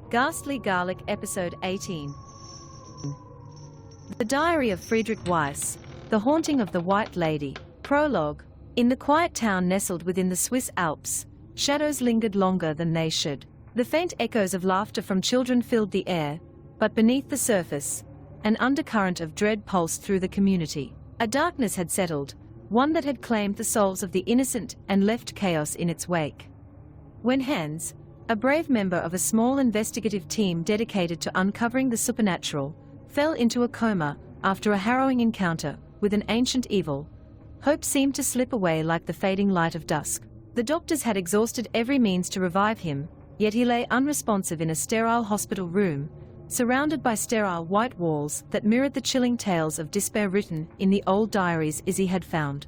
Ghastly Garlic Episode 18. The Diary of Friedrich Weiss, The Haunting of the White Lady. Prologue. In the quiet town nestled within the Swiss Alps, shadows lingered longer than they should. The faint echoes of laughter from children filled the air, but beneath the surface, an undercurrent of dread pulsed through the community. A darkness had settled, one that had claimed the souls of the innocent and left chaos in its wake. When Hans, a brave member of a small investigative team dedicated to uncovering the supernatural, fell into a coma after a harrowing encounter with an ancient evil, hope seemed to slip away like the fading light of dusk. The doctors had exhausted every means to revive him, yet he lay unresponsive in a sterile hospital room, surrounded by sterile white walls that mirrored the chilling tales of despair written in the old diaries Izzy had found.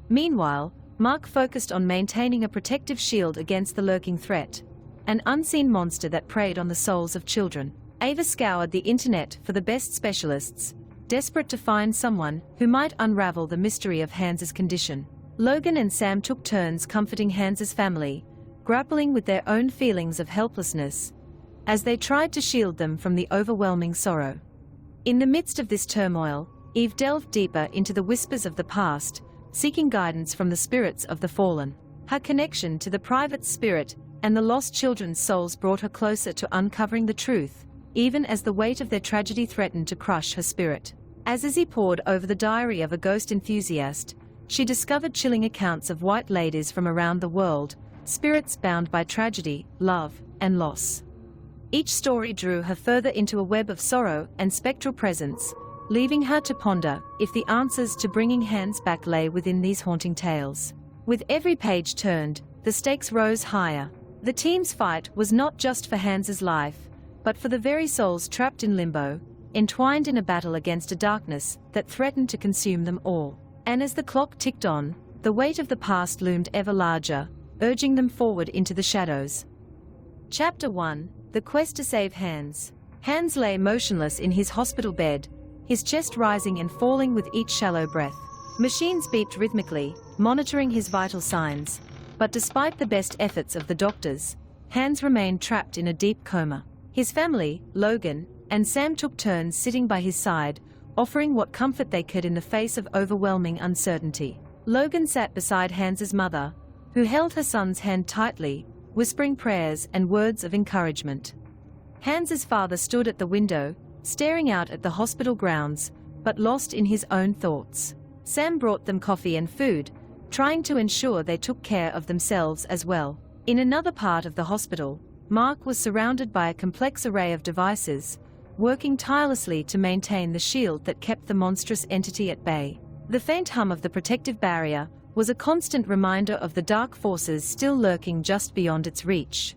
Meanwhile, Mark focused on maintaining a protective shield against the lurking threat, an unseen monster that preyed on the souls of children. Ava scoured the internet for the best specialists, desperate to find someone who might unravel the mystery of Hans's condition. Logan and Sam took turns comforting Hans's family, grappling with their own feelings of helplessness, as they tried to shield them from the overwhelming sorrow. In the midst of this turmoil, Eve delved deeper into the whispers of the past, seeking guidance from the spirits of the fallen. Her connection to the private spirit and the lost children's souls brought her closer to uncovering the truth, even as the weight of their tragedy threatened to crush her spirit. As Izzy pored over the diary of a ghost enthusiast, she discovered chilling accounts of white ladies from around the world, spirits bound by tragedy, love, and loss. Each story drew her further into a web of sorrow and spectral presence, leaving her to ponder if the answers to bringing Hans back lay within these haunting tales. With every page turned, the stakes rose higher. The team's fight was not just for Hans's life, but for the very souls trapped in limbo, entwined in a battle against a darkness that threatened to consume them all. And as the clock ticked on, the weight of the past loomed ever larger, urging them forward into the shadows. Chapter 1. The Quest to Save Hans. Hans lay motionless in his hospital bed, his chest rising and falling with each shallow breath. Machines beeped rhythmically, monitoring his vital signs. But despite the best efforts of the doctors, Hans remained trapped in a deep coma. His family, Logan, and Sam took turns sitting by his side, offering what comfort they could in the face of overwhelming uncertainty. Logan sat beside Hans's mother, who held her son's hand tightly, whispering prayers and words of encouragement. Hans's father stood at the window, staring out at the hospital grounds, but lost in his own thoughts. Sam brought them coffee and food, trying to ensure they took care of themselves as well. In another part of the hospital, Mark was surrounded by a complex array of devices, working tirelessly to maintain the shield that kept the monstrous entity at bay. The faint hum of the protective barrier was a constant reminder of the dark forces still lurking just beyond its reach.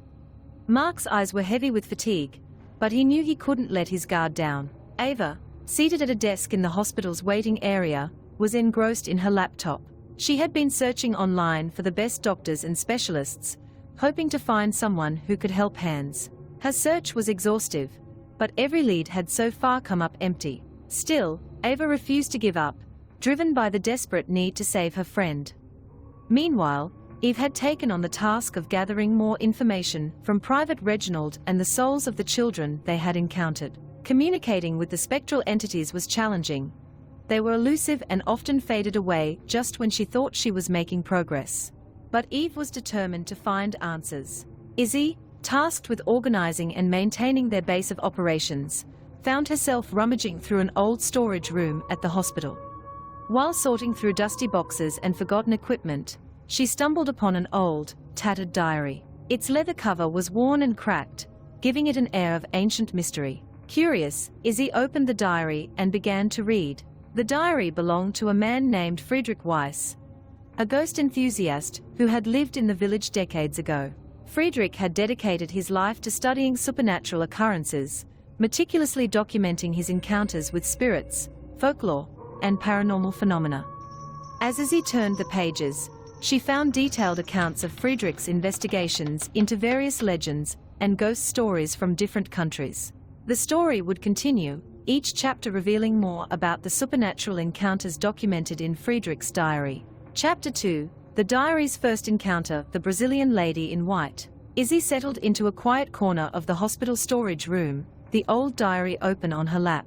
Mark's eyes were heavy with fatigue, but he knew he couldn't let his guard down. Ava, seated at a desk in the hospital's waiting area, was engrossed in her laptop. She had been searching online for the best doctors and specialists, hoping to find someone who could help Hans. Her search was exhaustive, but every lead had so far come up empty. Still, Ava refused to give up, driven by the desperate need to save her friend. Meanwhile, Eve had taken on the task of gathering more information from Private Reginald and the souls of the children they had encountered. Communicating with the spectral entities was challenging. They were elusive and often faded away just when she thought she was making progress. But Eve was determined to find answers. Izzy, tasked with organizing and maintaining their base of operations, found herself rummaging through an old storage room at the hospital. While sorting through dusty boxes and forgotten equipment, she stumbled upon an old, tattered diary. Its leather cover was worn and cracked, giving it an air of ancient mystery. Curious, Izzy opened the diary and began to read. The diary belonged to a man named Friedrich Weiss, a ghost enthusiast who had lived in the village decades ago. Friedrich had dedicated his life to studying supernatural occurrences, meticulously documenting his encounters with spirits, folklore, and paranormal phenomena. As Izzy turned the pages, she found detailed accounts of Friedrich's investigations into various legends and ghost stories from different countries. The story would continue, each chapter revealing more about the supernatural encounters documented in Friedrich's diary. Chapter 2. The diary's first encounter, the Brazilian lady in white. Izzy settled into a quiet corner of the hospital storage room, the old diary open on her lap.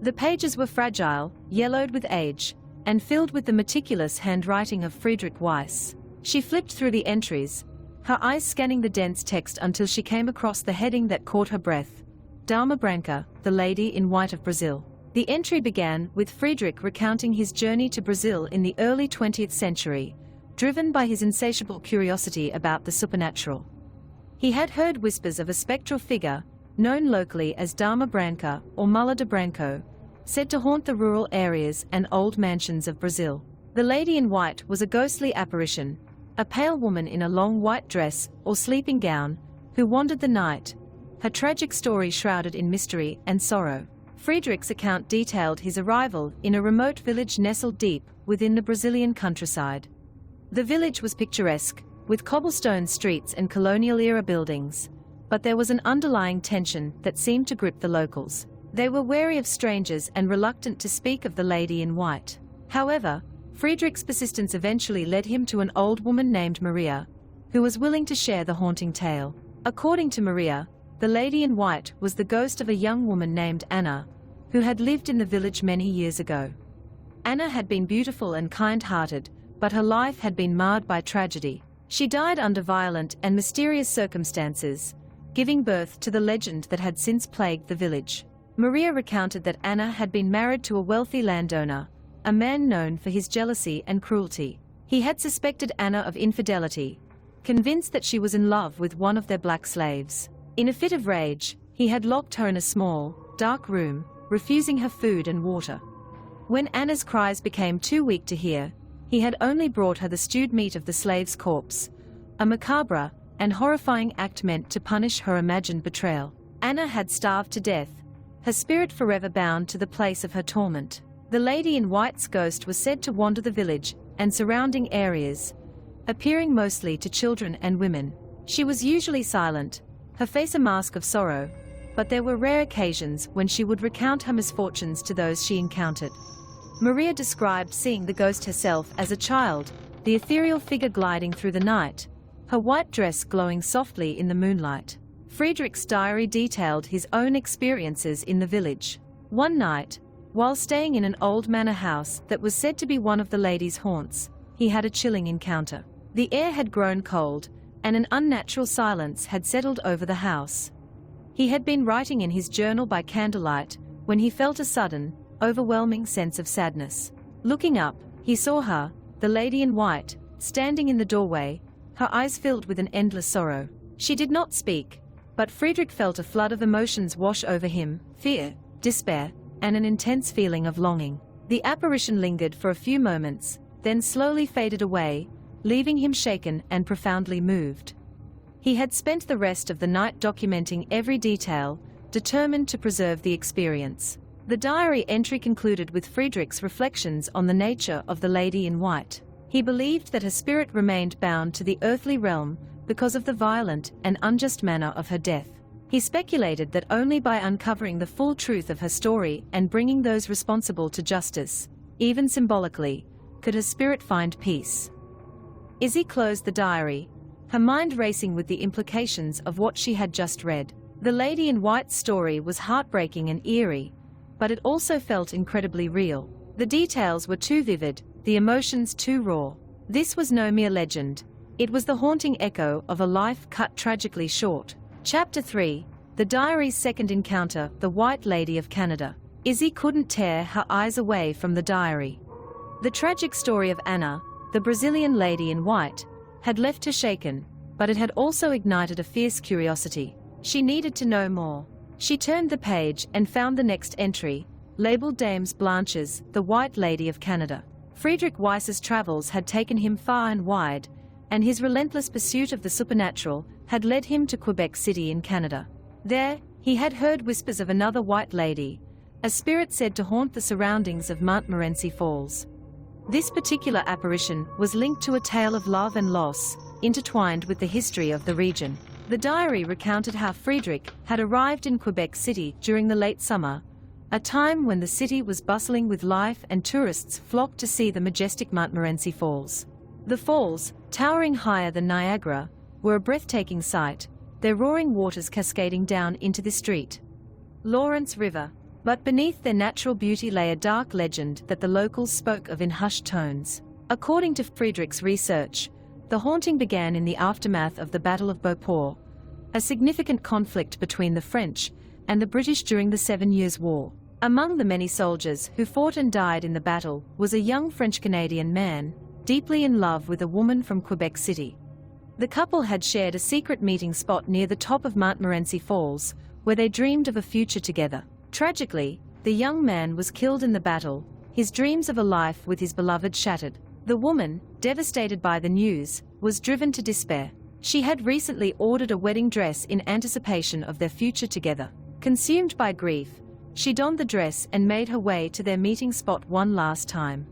The pages were fragile, yellowed with age, and filled with the meticulous handwriting of Friedrich Weiss. She flipped through the entries, her eyes scanning the dense text until she came across the heading that caught her breath. Dama Branca, the Lady in White of Brazil. The entry began with Friedrich recounting his journey to Brazil in the early 20th century, driven by his insatiable curiosity about the supernatural. He had heard whispers of a spectral figure, known locally as Dama Branca or Mula de Branco, said to haunt the rural areas and old mansions of Brazil. The Lady in White was a ghostly apparition, a pale woman in a long white dress or sleeping gown, who wandered the night, her tragic story shrouded in mystery and sorrow. Friedrich's account detailed his arrival in a remote village nestled deep within the Brazilian countryside. The village was picturesque, with cobblestone streets and colonial-era buildings, but there was an underlying tension that seemed to grip the locals. They were wary of strangers and reluctant to speak of the Lady in White. However, Friedrich's persistence eventually led him to an old woman named Maria, who was willing to share the haunting tale. According to Maria, the Lady in White was the ghost of a young woman named Anna, who had lived in the village many years ago. Anna had been beautiful and kind-hearted, but her life had been marred by tragedy. She died under violent and mysterious circumstances, giving birth to the legend that had since plagued the village. Maria recounted that Anna had been married to a wealthy landowner, a man known for his jealousy and cruelty. He had suspected Anna of infidelity, convinced that she was in love with one of their black slaves. In a fit of rage, he had locked her in a small, dark room, refusing her food and water. When Anna's cries became too weak to hear, he had only brought her the stewed meat of the slave's corpse, a macabre and horrifying act meant to punish her imagined betrayal. Anna had starved to death, her spirit forever bound to the place of her torment. The Lady in White's ghost was said to wander the village and surrounding areas, appearing mostly to children and women. She was usually silent, her face a mask of sorrow, but there were rare occasions when she would recount her misfortunes to those she encountered. Maria described seeing the ghost herself as a child, the ethereal figure gliding through the night, her white dress glowing softly in the moonlight. Friedrich's diary detailed his own experiences in the village. One night, while staying in an old manor house that was said to be one of the lady's haunts, he had a chilling encounter. The air had grown cold, and an unnatural silence had settled over the house. He had been writing in his journal by candlelight when he felt a sudden, overwhelming sense of sadness. Looking up, he saw her, the Lady in White, standing in the doorway, her eyes filled with an endless sorrow. She did not speak, but Friedrich felt a flood of emotions wash over him: fear, despair, and an intense feeling of longing. The apparition lingered for a few moments, then slowly faded away, leaving him shaken and profoundly moved. He had spent the rest of the night documenting every detail, determined to preserve the experience. The diary entry concluded with Friedrich's reflections on the nature of the Lady in White. He believed that her spirit remained bound to the earthly realm because of the violent and unjust manner of her death. He speculated that only by uncovering the full truth of her story and bringing those responsible to justice, even symbolically, could her spirit find peace. Izzy closed the diary, her mind racing with the implications of what she had just read. The Lady in White's story was heartbreaking and eerie, but it also felt incredibly real. The details were too vivid, the emotions too raw. This was no mere legend. It was the haunting echo of a life cut tragically short. Chapter 3, The Diary's Second Encounter, The White Lady of Canada. Izzy couldn't tear her eyes away from the diary. The tragic story of Anna, the Brazilian Lady in White, had left her shaken, but it had also ignited a fierce curiosity. She needed to know more. She turned the page and found the next entry, labeled Dames Blanche's, The White Lady of Canada. Friedrich Weiss's travels had taken him far and wide, and his relentless pursuit of the supernatural had led him to Quebec City in Canada. There, he had heard whispers of another White Lady, a spirit said to haunt the surroundings of Montmorency Falls. This particular apparition was linked to a tale of love and loss, intertwined with the history of the region. The diary recounted how Friedrich had arrived in Quebec City during the late summer, a time when the city was bustling with life and tourists flocked to see the majestic Montmorency Falls. The falls, towering higher than Niagara, were a breathtaking sight, their roaring waters cascading down into the street. Lawrence River. But beneath their natural beauty lay a dark legend that the locals spoke of in hushed tones. According to Friedrich's research, the haunting began in the aftermath of the Battle of Beauport, a significant conflict between the French and the British during the 7 Years' War. Among the many soldiers who fought and died in the battle was a young French-Canadian man, deeply in love with a woman from Quebec City. The couple had shared a secret meeting spot near the top of Montmorency Falls, where they dreamed of a future together. Tragically, the young man was killed in the battle, his dreams of a life with his beloved shattered. The woman, devastated by the news, was driven to despair. She had recently ordered a wedding dress in anticipation of their future together. Consumed by grief, she donned the dress and made her way to their meeting spot one last time.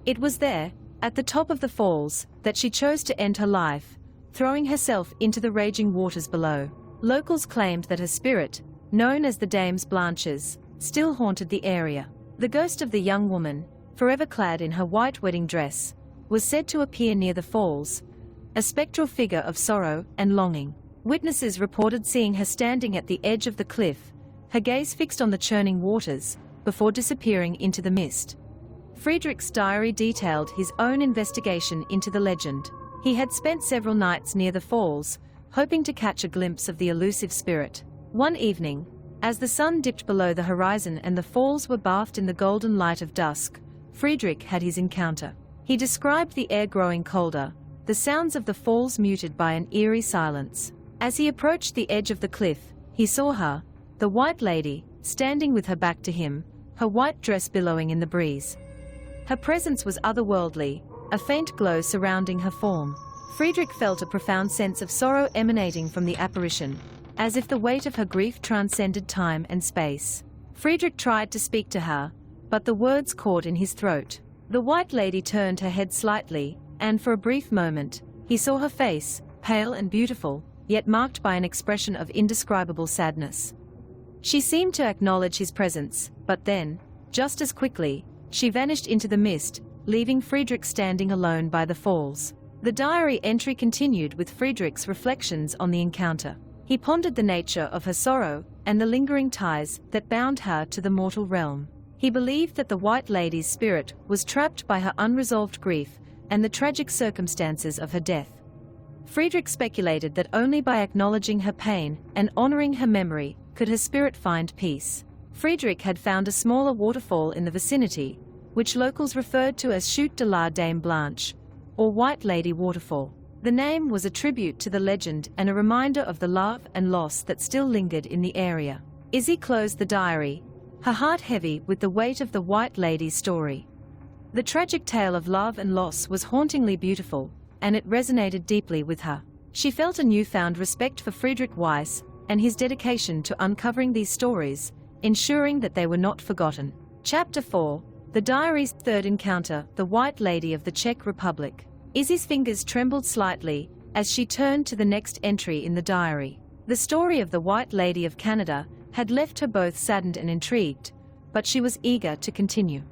It was there, at the top of the falls, that she chose to end her life, throwing herself into the raging waters below. Locals claimed that her spirit, known as the Dames Blanches, still haunted the area. The ghost of the young woman, forever clad in her white wedding dress, was said to appear near the falls, a spectral figure of sorrow and longing. Witnesses reported seeing her standing at the edge of the cliff, her gaze fixed on the churning waters, before disappearing into the mist. Friedrich's diary detailed his own investigation into the legend. He had spent several nights near the falls, hoping to catch a glimpse of the elusive spirit. One evening, as the sun dipped below the horizon and the falls were bathed in the golden light of dusk, Friedrich had his encounter. He described the air growing colder, the sounds of the falls muted by an eerie silence. As he approached the edge of the cliff, he saw her, the White Lady, standing with her back to him, her white dress billowing in the breeze. Her presence was otherworldly, a faint glow surrounding her form. Friedrich felt a profound sense of sorrow emanating from the apparition, as if the weight of her grief transcended time and space. Friedrich tried to speak to her, but the words caught in his throat. The White Lady turned her head slightly, and for a brief moment, he saw her face, pale and beautiful, yet marked by an expression of indescribable sadness. She seemed to acknowledge his presence, but then, just as quickly, she vanished into the mist, leaving Friedrich standing alone by the falls. The diary entry continued with Friedrich's reflections on the encounter. He pondered the nature of her sorrow and the lingering ties that bound her to the mortal realm. He believed that the White Lady's spirit was trapped by her unresolved grief and the tragic circumstances of her death. Friedrich speculated that only by acknowledging her pain and honoring her memory could her spirit find peace. Friedrich had found a smaller waterfall in the vicinity, which locals referred to as Chute de la Dame Blanche, or White Lady Waterfall. The name was a tribute to the legend and a reminder of the love and loss that still lingered in the area. Izzy closed the diary, her heart heavy with the weight of the White Lady's story. The tragic tale of love and loss was hauntingly beautiful, and it resonated deeply with her. She felt a newfound respect for Friedrich Weiss and his dedication to uncovering these stories, ensuring that they were not forgotten. Chapter 4. The Diary's Third Encounter, the White Lady of the Czech Republic. Izzy's fingers trembled slightly as she turned to the next entry in the diary. The story of the White Lady of Canada had left her both saddened and intrigued, but she was eager to continue.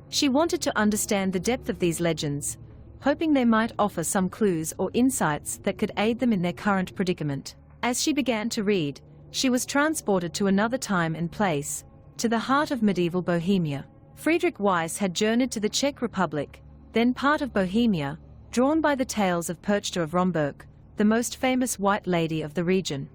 She wanted to understand the depth of these legends, hoping they might offer some clues or insights that could aid them in their current predicament. As she began to read, she was transported to another time and place, to the heart of medieval Bohemia. Friedrich Weiss had journeyed to the Czech Republic, then part of Bohemia, drawn by the tales of Perchta of Romberg, the most famous White Lady of the region.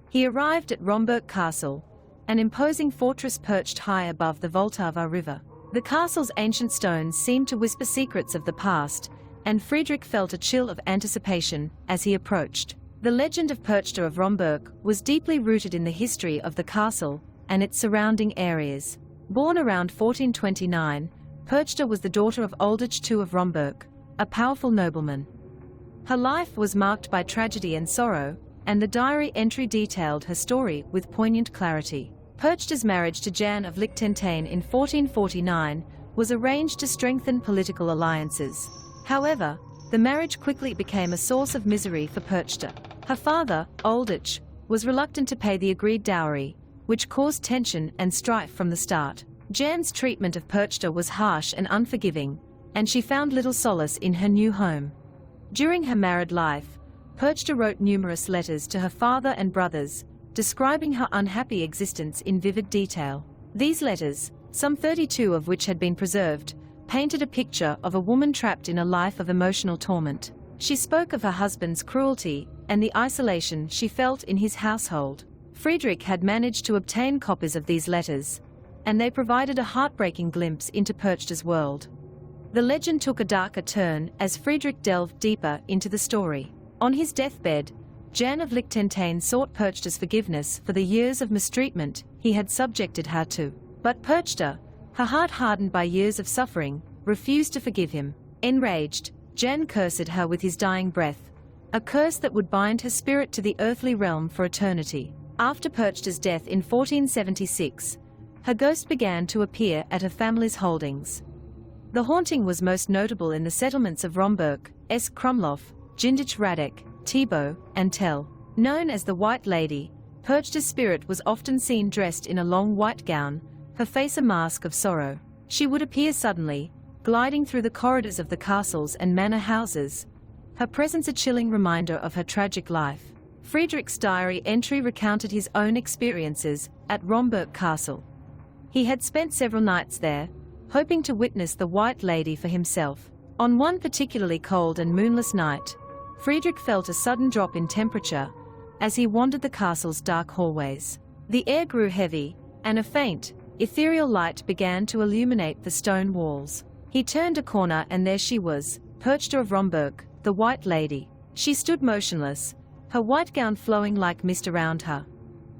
He arrived at Romberg Castle, an imposing fortress perched high above the Vltava River. The castle's ancient stones seemed to whisper secrets of the past, and Friedrich felt a chill of anticipation as he approached. The legend of Perchta of Romberg was deeply rooted in the history of the castle and its surrounding areas. Born around 1429, Perchta was the daughter of Ulrich II of Romberg, a powerful nobleman. Her life was marked by tragedy and sorrow, and the diary entry detailed her story with poignant clarity. Perchta's marriage to Jan of Liechtenstein in 1449 was arranged to strengthen political alliances. However, the marriage quickly became a source of misery for Perchta. Her father, Ulrich, was reluctant to pay the agreed dowry, which caused tension and strife from the start. Jan's treatment of Perchta was harsh and unforgiving, and she found little solace in her new home. During her married life, Perchta wrote numerous letters to her father and brothers, describing her unhappy existence in vivid detail. These letters, some 32 of which had been preserved, painted a picture of a woman trapped in a life of emotional torment. She spoke of her husband's cruelty and the isolation she felt in his household. Friedrich had managed to obtain copies of these letters, and they provided a heartbreaking glimpse into Perchta's world. The legend took a darker turn as Friedrich delved deeper into the story. On his deathbed, Jan of Liechtenstein sought Perchta's forgiveness for the years of mistreatment he had subjected her to. But Perchta, her heart hardened by years of suffering, refused to forgive him. Enraged, Jan cursed her with his dying breath, a curse that would bind her spirit to the earthly realm for eternity. After Perchta's death in 1476, her ghost began to appear at her family's holdings. The haunting was most notable in the settlements of Romberg, Krumlof, Jindich Radek, Thibaut, and Tell. Known as the White Lady, Perchta's spirit was often seen dressed in a long white gown, her face a mask of sorrow. She would appear suddenly, gliding through the corridors of the castles and manor houses, her presence a chilling reminder of her tragic life. Friedrich's diary entry recounted his own experiences at Romberg Castle. He had spent several nights there, hoping to witness the White Lady for himself. On one particularly cold and moonless night, Friedrich felt a sudden drop in temperature as he wandered the castle's dark hallways. The air grew heavy, and a faint, ethereal light began to illuminate the stone walls. He turned a corner and there she was, Perchta of Romberg, the White Lady. She stood motionless, her white gown flowing like mist around her.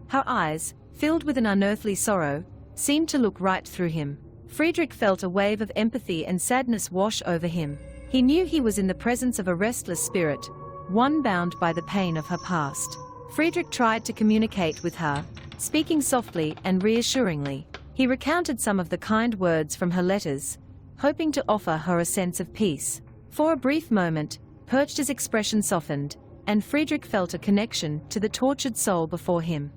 Her eyes, filled with an unearthly sorrow, seemed to look right through him. Friedrich felt a wave of empathy and sadness wash over him. He knew he was in the presence of a restless spirit, one bound by the pain of her past. Friedrich tried to communicate with her, speaking softly and reassuringly. He recounted some of the kind words from her letters, hoping to offer her a sense of peace. For a brief moment, Perchta's expression softened, and Friedrich felt a connection to the tortured soul before him.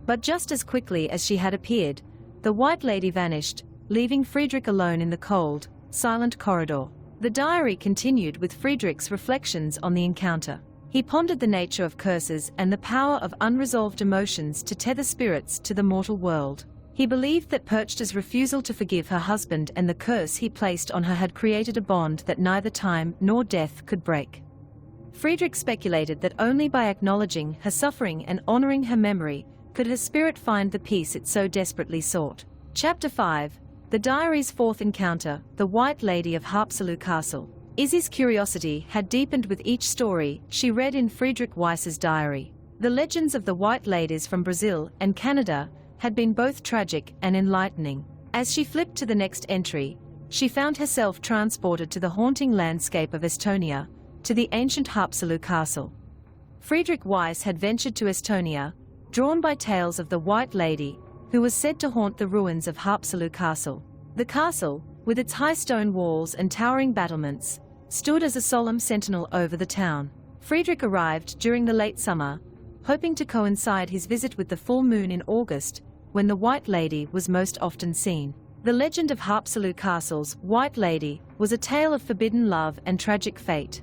But just as quickly as she had appeared, the White Lady vanished, leaving Friedrich alone in the cold, silent corridor. The diary continued with Friedrich's reflections on the encounter. He pondered the nature of curses and the power of unresolved emotions to tether spirits to the mortal world. He believed that Perchta's refusal to forgive her husband and the curse he placed on her had created a bond that neither time nor death could break. Friedrich speculated that only by acknowledging her suffering and honoring her memory could her spirit find the peace it so desperately sought. Chapter 5. The Diary's fourth encounter, the White Lady of Haapsalu Castle. Izzy's curiosity had deepened with each story she read in Friedrich Weiss's diary. The legends of the White Ladies from Brazil and Canada had been both tragic and enlightening. As she flipped to the next entry, she found herself transported to the haunting landscape of Estonia, to the ancient Haapsalu Castle. Friedrich Weiss had ventured to Estonia, drawn by tales of the White Lady, who was said to haunt the ruins of Haapsalu Castle. The castle, with its high stone walls and towering battlements, stood as a solemn sentinel over the town. Friedrich arrived during the late summer, hoping to coincide his visit with the full moon in August, when the White Lady was most often seen. The legend of Haapsalu Castle's White Lady was a tale of forbidden love and tragic fate.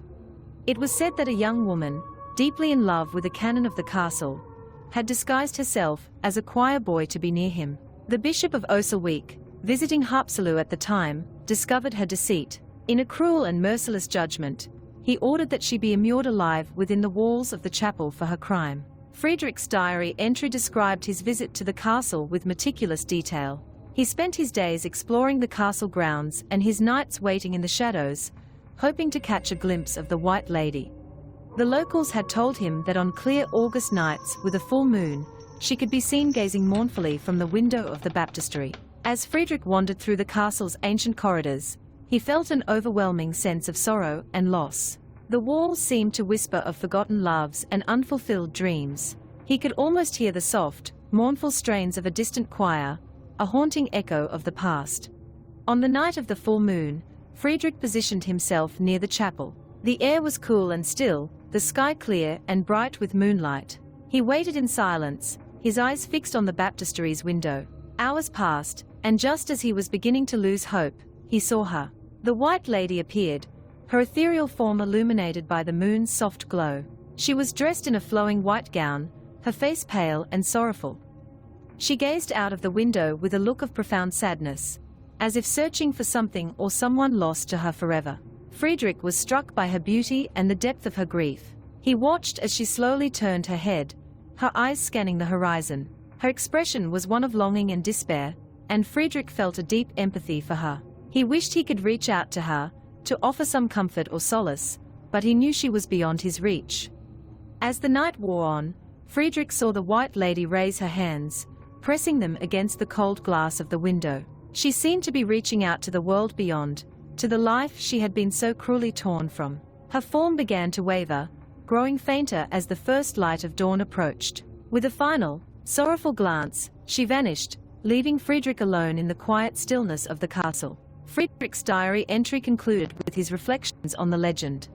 It was said that a young woman, deeply in love with a canon of the castle, had disguised herself as a choir boy to be near him. The Bishop of Osawik, visiting Haapsalu at the time, discovered her deceit. In a cruel and merciless judgment, he ordered that she be immured alive within the walls of the chapel for her crime. Friedrich's diary entry described his visit to the castle with meticulous detail. He spent his days exploring the castle grounds and his nights waiting in the shadows, hoping to catch a glimpse of the White Lady. The locals had told him that on clear August nights with a full moon, she could be seen gazing mournfully from the window of the baptistry. As Friedrich wandered through the castle's ancient corridors, he felt an overwhelming sense of sorrow and loss. The walls seemed to whisper of forgotten loves and unfulfilled dreams. He could almost hear the soft, mournful strains of a distant choir, a haunting echo of the past. On the night of the full moon, Friedrich positioned himself near the chapel. The air was cool and still, the sky clear and bright with moonlight. He waited in silence, his eyes fixed on the baptistry's window. Hours passed, and just as he was beginning to lose hope, he saw her. The White Lady appeared, her ethereal form illuminated by the moon's soft glow. She was dressed in a flowing white gown, her face pale and sorrowful. She gazed out of the window with a look of profound sadness, as if searching for something or someone lost to her forever. Friedrich was struck by her beauty and the depth of her grief. He watched as she slowly turned her head, her eyes scanning the horizon. Her expression was one of longing and despair, and Friedrich felt a deep empathy for her. He wished he could reach out to her, to offer some comfort or solace, but he knew she was beyond his reach. As the night wore on, Friedrich saw the White Lady raise her hands, pressing them against the cold glass of the window. She seemed to be reaching out to the world beyond, to the life she had been so cruelly torn from. Her form began to waver, growing fainter as the first light of dawn approached. With a final, sorrowful glance, she vanished, leaving Friedrich alone in the quiet stillness of the castle. Friedrich's diary entry concluded with his reflections on the legend.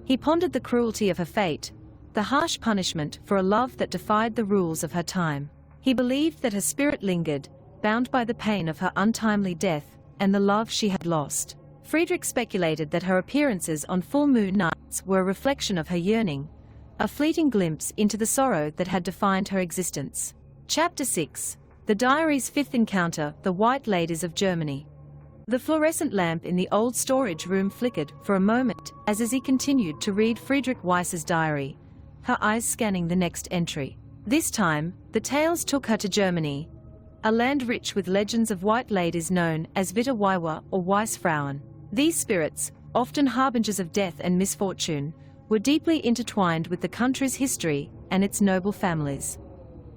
He pondered the cruelty of her fate, the harsh punishment for a love that defied the rules of her time. He believed that her spirit lingered, bound by the pain of her untimely death and the love she had lost. Friedrich speculated that her appearances on full moon nights were a reflection of her yearning, a fleeting glimpse into the sorrow that had defined her existence. Chapter 6. The Diary's Fifth Encounter, The White Ladies of Germany. The fluorescent lamp in the old storage room flickered for a moment as he continued to read Friedrich Weiss's diary, her eyes scanning the next entry. This time, the tales took her to Germany, a land rich with legends of white ladies known as Witterweiber or Weissfrauen. These spirits, often harbingers of death and misfortune, were deeply intertwined with the country's history and its noble families.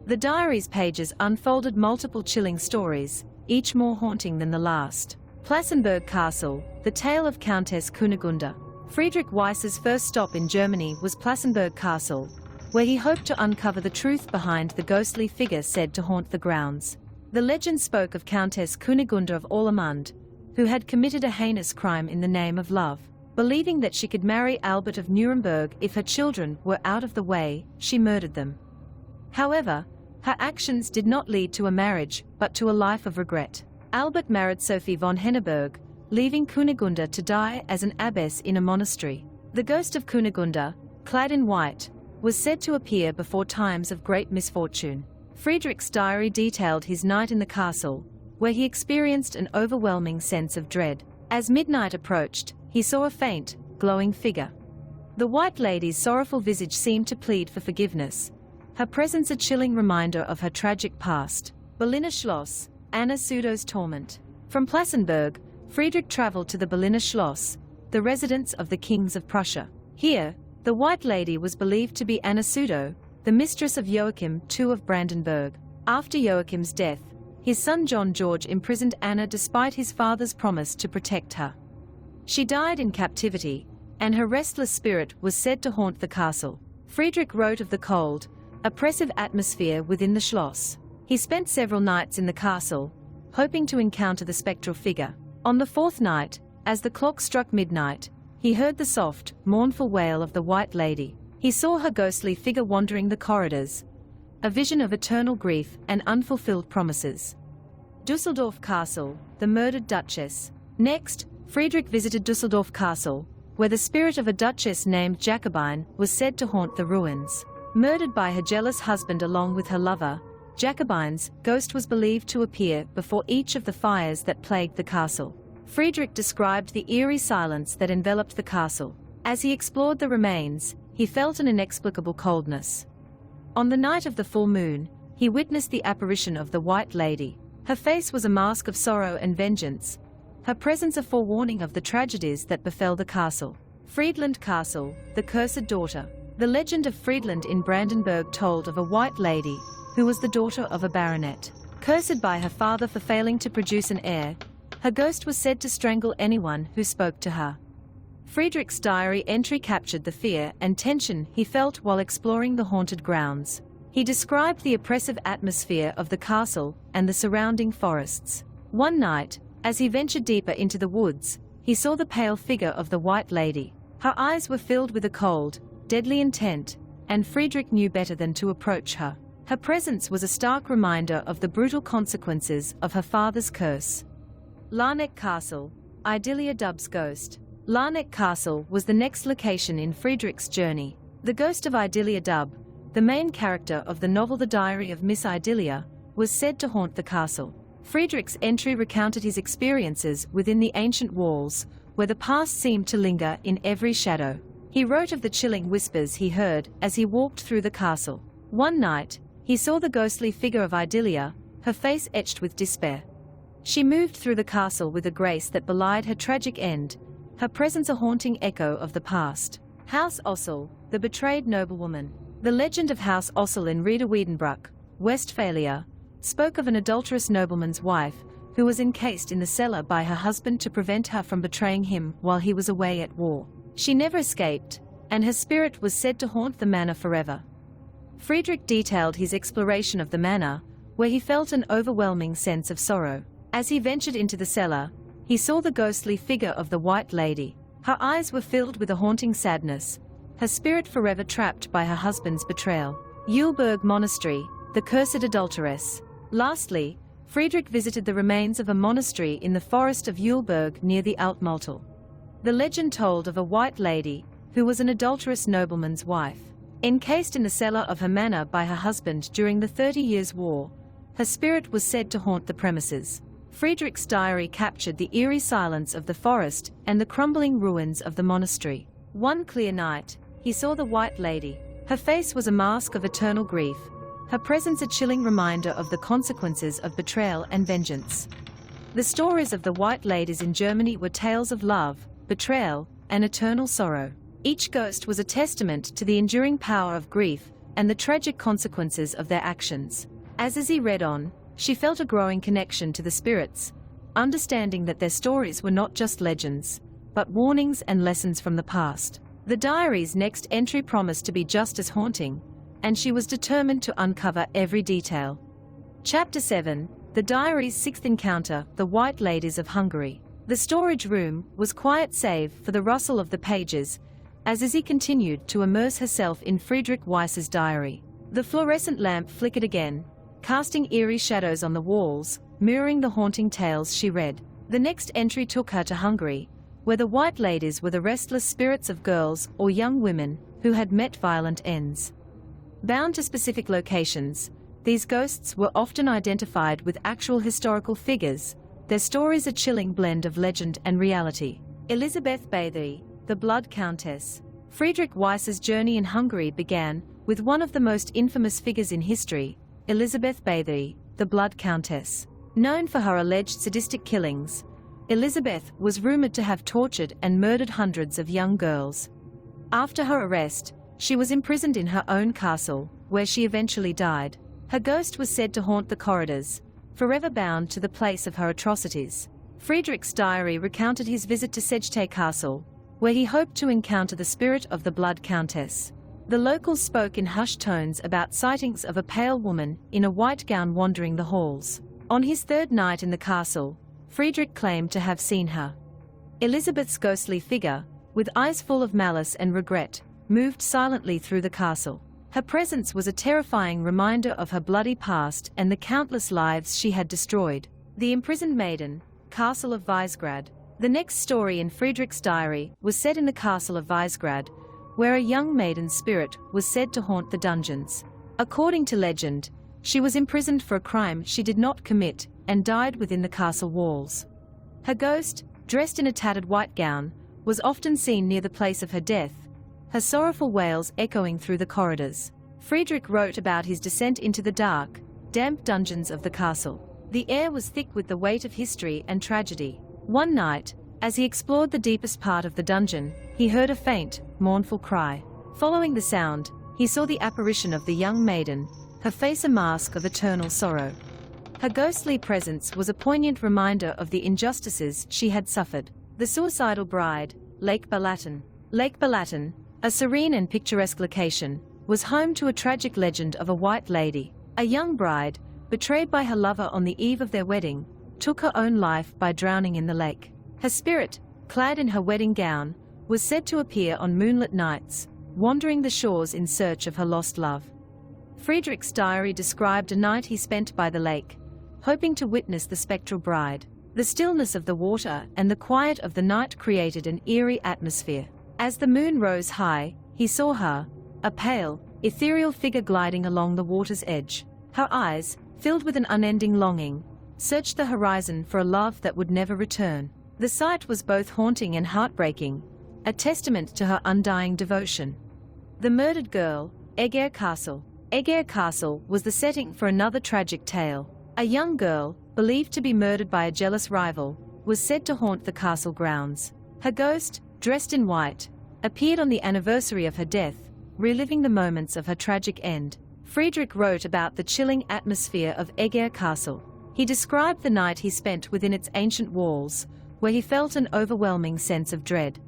The diary's pages unfolded multiple chilling stories, each more haunting than the last. Plassenburg Castle, the tale of Countess Kunigunde. Friedrich Weiss's first stop in Germany was Plassenburg Castle, where he hoped to uncover the truth behind the ghostly figure said to haunt the grounds. The legend spoke of Countess Kunigunde of Orlemund, who had committed a heinous crime in the name of love. Believing that she could marry Albert of Nuremberg if her children were out of the way, she murdered them. However, her actions did not lead to a marriage, but to a life of regret. Albert married Sophie von Henneberg, leaving Kunigunde to die as an abbess in a monastery. The ghost of Kunigunde, clad in white, was said to appear before times of great misfortune. Friedrich's diary detailed his night in the castle, where he experienced an overwhelming sense of dread. As midnight approached, he saw a faint, glowing figure. The White Lady's sorrowful visage seemed to plead for forgiveness, her presence a chilling reminder of her tragic past. Berliner Schloss, Anna Pseudo's torment. From Plassenburg, Friedrich traveled to the Berliner Schloss, the residence of the kings of Prussia. Here, the White Lady was believed to be Anna Pseudo, the mistress of Joachim II of Brandenburg. After Joachim's death, his son John George imprisoned Anna despite his father's promise to protect her. She died in captivity, and her restless spirit was said to haunt the castle. Friedrich wrote of the cold, oppressive atmosphere within the Schloss. He spent several nights in the castle, hoping to encounter the spectral figure. On the fourth night, as the clock struck midnight, he heard the soft, mournful wail of the White Lady. He saw her ghostly figure wandering the corridors, a vision of eternal grief and unfulfilled promises. Dusseldorf Castle, the murdered Duchess. Next, Friedrich visited Dusseldorf Castle, where the spirit of a duchess named Jacobine was said to haunt the ruins. Murdered by her jealous husband along with her lover, Jacobine's ghost was believed to appear before each of the fires that plagued the castle. Friedrich described the eerie silence that enveloped the castle. As he explored the remains, he felt an inexplicable coldness. On the night of the full moon, he witnessed the apparition of the White Lady. Her face was a mask of sorrow and vengeance, her presence a forewarning of the tragedies that befell the castle. Friedland Castle, the Cursed Daughter. The legend of Friedland in Brandenburg told of a White Lady, who was the daughter of a baronet. Cursed by her father for failing to produce an heir, her ghost was said to strangle anyone who spoke to her. Friedrich's diary entry captured the fear and tension he felt while exploring the haunted grounds. He described the oppressive atmosphere of the castle and the surrounding forests. One night, as he ventured deeper into the woods, he saw the pale figure of the White Lady. Her eyes were filled with a cold, deadly intent, and Friedrich knew better than to approach her. Her presence was a stark reminder of the brutal consequences of her father's curse. Larneck Castle, Idylia Dub's ghost. Larneck Castle was the next location in Friedrich's journey. The ghost of Idylia Dub, the main character of the novel The Diary of Miss Idylia, was said to haunt the castle. Friedrich's entry recounted his experiences within the ancient walls, where the past seemed to linger in every shadow. He wrote of the chilling whispers he heard as he walked through the castle. One night, he saw the ghostly figure of Idylia, her face etched with despair. She moved through the castle with a grace that belied her tragic end, her presence a haunting echo of the past. House Ossel, the betrayed noblewoman. The legend of House Ossel in Rieder-Wiedenbruck, Westphalia, spoke of an adulterous nobleman's wife, who was encased in the cellar by her husband to prevent her from betraying him while he was away at war. She never escaped, and her spirit was said to haunt the manor forever. Friedrich detailed his exploration of the manor, where he felt an overwhelming sense of sorrow. As he ventured into the cellar, he saw the ghostly figure of the White Lady. Her eyes were filled with a haunting sadness, her spirit forever trapped by her husband's betrayal. Uelberg Monastery, the cursed adulteress. Lastly, Friedrich visited the remains of a monastery in the forest of Uelberg near the Altmühltal. The legend told of a White Lady, who was an adulterous nobleman's wife. Encased in the cellar of her manor by her husband during the 30 Years' War, her spirit was said to haunt the premises. Friedrich's diary captured the eerie silence of the forest and the crumbling ruins of the monastery. One clear night, he saw the White Lady. Her face was a mask of eternal grief, her presence a chilling reminder of the consequences of betrayal and vengeance. The stories of the White Ladies in Germany were tales of love, betrayal, and eternal sorrow. Each ghost was a testament to the enduring power of grief and the tragic consequences of their actions. As Izzy read on, she felt a growing connection to the spirits, understanding that their stories were not just legends, but warnings and lessons from the past. The diary's next entry promised to be just as haunting, and she was determined to uncover every detail. Chapter 7, The Diary's Sixth Encounter, The White Ladies of Hungary. The storage room was quiet save for the rustle of the pages, as Izzy continued to immerse herself in Friedrich Weiss's diary. The fluorescent lamp flickered again, casting eerie shadows on the walls, mirroring the haunting tales she read. The next entry took her to Hungary, where the White Ladies were the restless spirits of girls or young women who had met violent ends. Bound to specific locations, these ghosts were often identified with actual historical figures, their stories a chilling blend of legend and reality. Elisabeth Bathory, the Blood Countess. Friedrich Weiss's journey in Hungary began with one of the most infamous figures in history, Elisabeth Bathory, the Blood Countess. Known for her alleged sadistic killings, Elisabeth was rumored to have tortured and murdered hundreds of young girls. After her arrest, she was imprisoned in her own castle, where she eventually died. Her ghost was said to haunt the corridors, forever bound to the place of her atrocities. Friedrich's diary recounted his visit to Sejte Castle, where he hoped to encounter the spirit of the Blood Countess. The locals spoke in hushed tones about sightings of a pale woman in a white gown wandering the halls. On his third night in the castle, Friedrich claimed to have seen her. Elizabeth's ghostly figure, with eyes full of malice and regret, moved silently through the castle. Her presence was a terrifying reminder of her bloody past and the countless lives she had destroyed. The Imprisoned Maiden, Castle of Weisgrad. The next story in Friedrich's diary was set in the Castle of Weisgrad, where a young maiden's spirit was said to haunt the dungeons. According to legend, she was imprisoned for a crime she did not commit and died within the castle walls. Her ghost, dressed in a tattered white gown, was often seen near the place of her death, her sorrowful wails echoing through the corridors. Friedrich wrote about his descent into the dark, damp dungeons of the castle. The air was thick with the weight of history and tragedy. One night, as he explored the deepest part of the dungeon, he heard a faint, mournful cry. Following the sound, he saw the apparition of the young maiden, her face a mask of eternal sorrow. Her ghostly presence was a poignant reminder of the injustices she had suffered. The Suicidal Bride, Lake Balaton. Lake Balaton, a serene and picturesque location, was home to a tragic legend of a white lady. A young bride, betrayed by her lover on the eve of their wedding, took her own life by drowning in the lake. Her spirit, clad in her wedding gown, was said to appear on moonlit nights, wandering the shores in search of her lost love. Friedrich's diary described a night he spent by the lake, hoping to witness the spectral bride. The stillness of the water and the quiet of the night created an eerie atmosphere. As the moon rose high, he saw her, a pale, ethereal figure gliding along the water's edge. Her eyes, filled with an unending longing, searched the horizon for a love that would never return. The sight was both haunting and heartbreaking, a testament to her undying devotion. The Murdered Girl, Eigir Castle. Eigir Castle was the setting for another tragic tale. A young girl, believed to be murdered by a jealous rival, was said to haunt the castle grounds. Her ghost, dressed in white, appeared on the anniversary of her death, reliving the moments of her tragic end. Friedrich wrote about the chilling atmosphere of Eigir Castle. He described the night he spent within its ancient walls, where he felt an overwhelming sense of dread.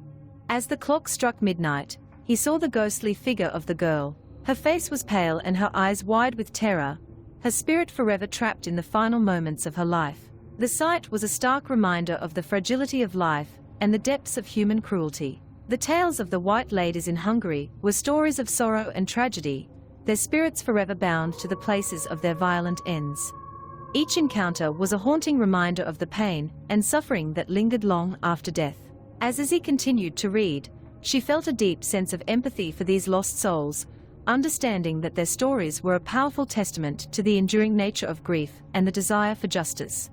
As the clock struck midnight, he saw the ghostly figure of the girl. Her face was pale and her eyes wide with terror, her spirit forever trapped in the final moments of her life. The sight was a stark reminder of the fragility of life and the depths of human cruelty. The tales of the White Ladies in Hungary were stories of sorrow and tragedy, their spirits forever bound to the places of their violent ends. Each encounter was a haunting reminder of the pain and suffering that lingered long after death. As Izzy continued to read, she felt a deep sense of empathy for these lost souls, understanding that their stories were a powerful testament to the enduring nature of grief and the desire for justice.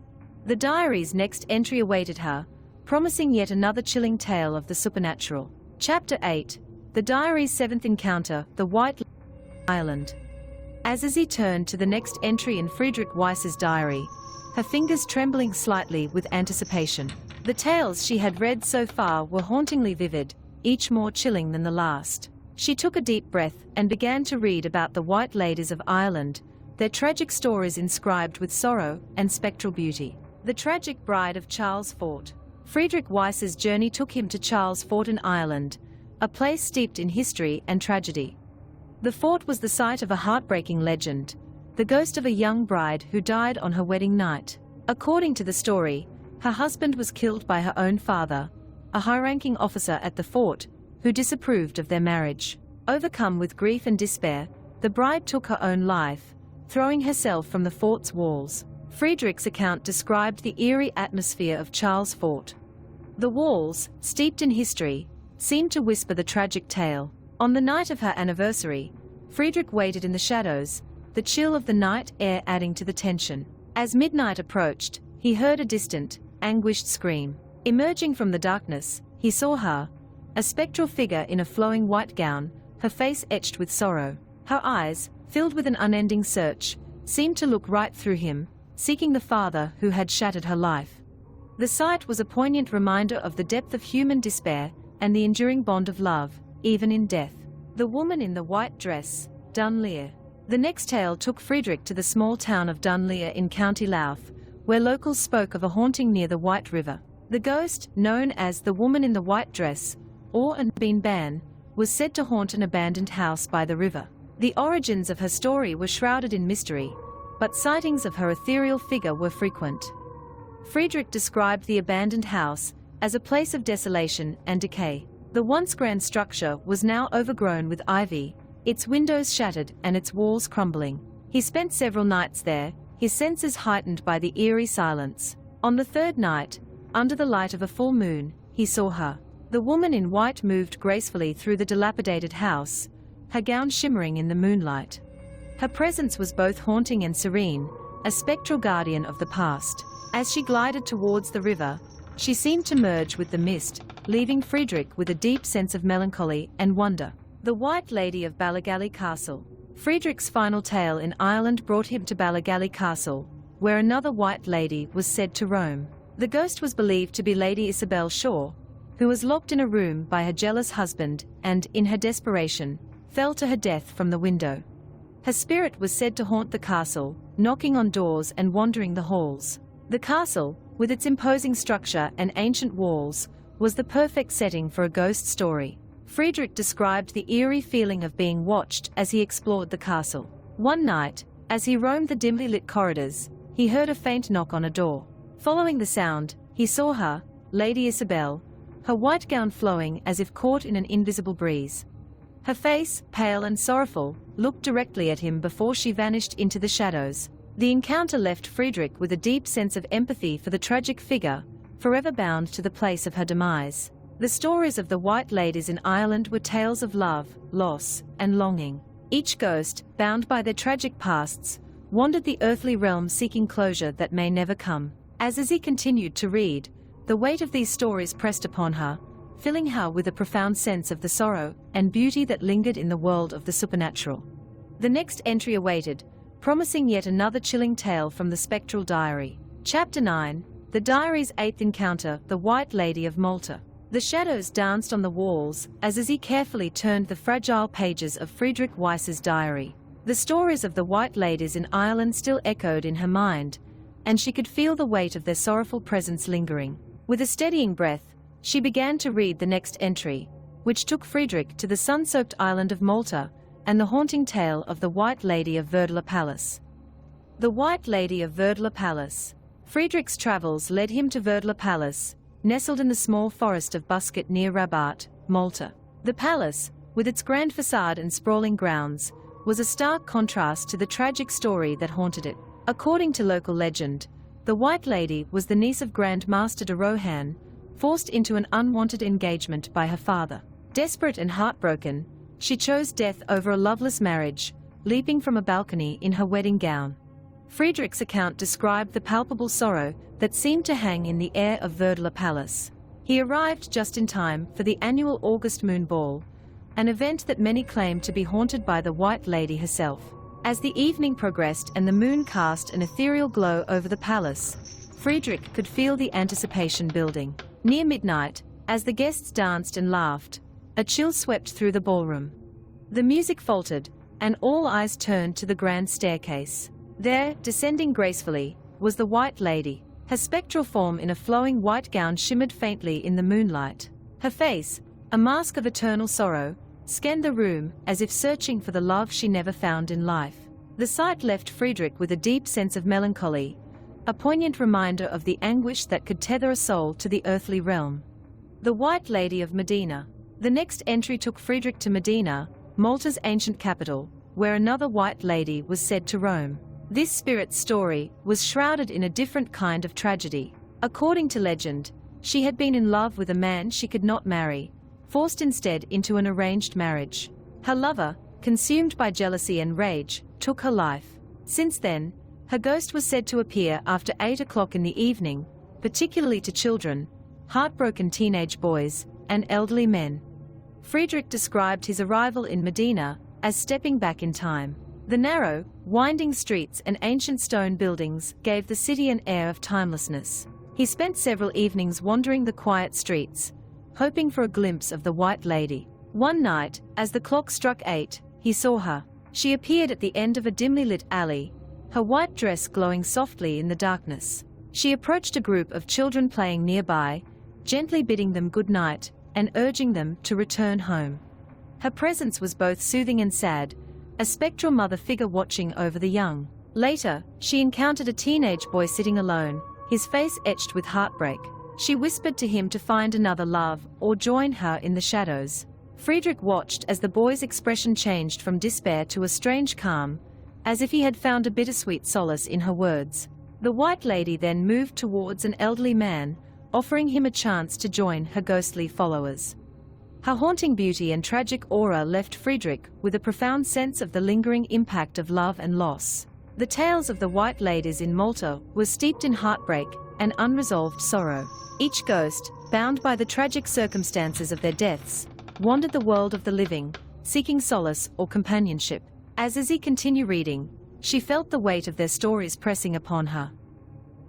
The diary's next entry awaited her, promising yet another chilling tale of the supernatural. Chapter 8. The Diary's Seventh Encounter, the White Island. As Izzy turned to the next entry in Friedrich Weiss's diary, her fingers trembling slightly with anticipation. The tales she had read so far were hauntingly vivid, each more chilling than the last. She took a deep breath and began to read about the White Ladies of Ireland, their tragic stories inscribed with sorrow and spectral beauty. The Tragic Bride of Charles Fort. Friedrich Weiss's journey took him to Charles Fort in Ireland, a place steeped in history and tragedy. The fort was the site of a heartbreaking legend, the ghost of a young bride who died on her wedding night. According to the story, her husband was killed by her own father, a high-ranking officer at the fort, who disapproved of their marriage. Overcome with grief and despair, the bride took her own life, throwing herself from the fort's walls. Friedrich's account described the eerie atmosphere of Charles Fort. The walls, steeped in history, seemed to whisper the tragic tale. On the night of her anniversary, Friedrich waited in the shadows, the chill of the night air adding to the tension. As midnight approached, he heard a distant, anguished scream. Emerging from the darkness, he saw her, a spectral figure in a flowing white gown, her face etched with sorrow. Her eyes, filled with an unending search, seemed to look right through him, seeking the father who had shattered her life. The sight was a poignant reminder of the depth of human despair and the enduring bond of love, even in death. The Woman in the White Dress, Dunleer. The next tale took Friedrich to the small town of Dunleer in County Louth, where locals spoke of a haunting near the White River. The ghost, known as the Woman in the White Dress, or an Bean Ban, was said to haunt an abandoned house by the river. The origins of her story were shrouded in mystery, but sightings of her ethereal figure were frequent. Friedrich described the abandoned house as a place of desolation and decay. The once grand structure was now overgrown with ivy, its windows shattered and its walls crumbling. He spent several nights there, his senses heightened by the eerie silence. On the third night, under the light of a full moon, he saw her. The woman in white moved gracefully through the dilapidated house, her gown shimmering in the moonlight. Her presence was both haunting and serene, a spectral guardian of the past. As she glided towards the river, she seemed to merge with the mist, leaving Friedrich with a deep sense of melancholy and wonder. The White Lady of Ballygally Castle. Friedrich's final tale in Ireland brought him to Ballygally Castle, where another White Lady was said to roam. The ghost was believed to be Lady Isabel Shaw, who was locked in a room by her jealous husband and, in her desperation, fell to her death from the window. Her spirit was said to haunt the castle, knocking on doors and wandering the halls. The castle, with its imposing structure and ancient walls, was the perfect setting for a ghost story. Friedrich described the eerie feeling of being watched as he explored the castle. One night, as he roamed the dimly lit corridors, he heard a faint knock on a door. Following the sound, he saw her, Lady Isabel, her white gown flowing as if caught in an invisible breeze. Her face, pale and sorrowful, looked directly at him before she vanished into the shadows. The encounter left Friedrich with a deep sense of empathy for the tragic figure, forever bound to the place of her demise. The stories of the White Ladies in Ireland were tales of love, loss, and longing. Each ghost, bound by their tragic pasts, wandered the earthly realm seeking closure that may never come. As Izzy continued to read, the weight of these stories pressed upon her, filling her with a profound sense of the sorrow and beauty that lingered in the world of the supernatural. The next entry awaited, promising yet another chilling tale from the Spectral Diary. Chapter 9, The Diary's Eighth Encounter, The White Lady of Malta. The shadows danced on the walls as Izzy carefully turned the fragile pages of Friedrich Weiss's diary. The stories of the White Ladies in Ireland still echoed in her mind, and she could feel the weight of their sorrowful presence lingering. With a steadying breath, she began to read the next entry, which took Friedrich to the sun-soaked island of Malta and the haunting tale of the White Lady of Verdula Palace. The White Lady of Verdula Palace. Friedrich's travels led him to Verdula Palace, nestled in the small forest of Buscat near Rabat, Malta. The palace, with its grand facade and sprawling grounds, was a stark contrast to the tragic story that haunted it. According to local legend, the White Lady was the niece of Grand Master de Rohan, forced into an unwanted engagement by her father. Desperate and heartbroken, she chose death over a loveless marriage, leaping from a balcony in her wedding gown. Friedrich's account described the palpable sorrow that seemed to hang in the air of Verdula Palace. He arrived just in time for the annual August Moon Ball, an event that many claimed to be haunted by the White Lady herself. As the evening progressed and the moon cast an ethereal glow over the palace, Friedrich could feel the anticipation building. Near midnight, as the guests danced and laughed, a chill swept through the ballroom. The music faltered, and all eyes turned to the grand staircase. There, descending gracefully, was the White Lady. Her spectral form in a flowing white gown shimmered faintly in the moonlight. Her face, a mask of eternal sorrow, scanned the room as if searching for the love she never found in life. The sight left Friedrich with a deep sense of melancholy, a poignant reminder of the anguish that could tether a soul to the earthly realm. The White Lady of Medina. The next entry took Friedrich to Medina, Malta's ancient capital, where another White Lady was said to roam. This spirit's story was shrouded in a different kind of tragedy. According to legend, she had been in love with a man she could not marry, forced instead into an arranged marriage. Her lover, consumed by jealousy and rage, took her life. Since then, her ghost was said to appear after 8 o'clock in the evening, particularly to children, heartbroken teenage boys, and elderly men. Friedrich described his arrival in Medina as stepping back in time. The narrow, winding streets and ancient stone buildings gave the city an air of timelessness. He spent several evenings wandering the quiet streets, hoping for a glimpse of the White Lady. One night, as the clock struck 8, he saw her. She appeared at the end of a dimly lit alley, her white dress glowing softly in the darkness. She approached a group of children playing nearby, gently bidding them good night and urging them to return home. Her presence was both soothing and sad, a spectral mother figure watching over the young. Later, she encountered a teenage boy sitting alone, his face etched with heartbreak. She whispered to him to find another love or join her in the shadows. Friedrich watched as the boy's expression changed from despair to a strange calm, as if he had found a bittersweet solace in her words. The White Lady then moved towards an elderly man, offering him a chance to join her ghostly followers. Her haunting beauty and tragic aura left Friedrich with a profound sense of the lingering impact of love and loss. The tales of the White Ladies in Malta were steeped in heartbreak and unresolved sorrow. Each ghost, bound by the tragic circumstances of their deaths, wandered the world of the living, seeking solace or companionship. As Izzy continued reading, she felt the weight of their stories pressing upon her.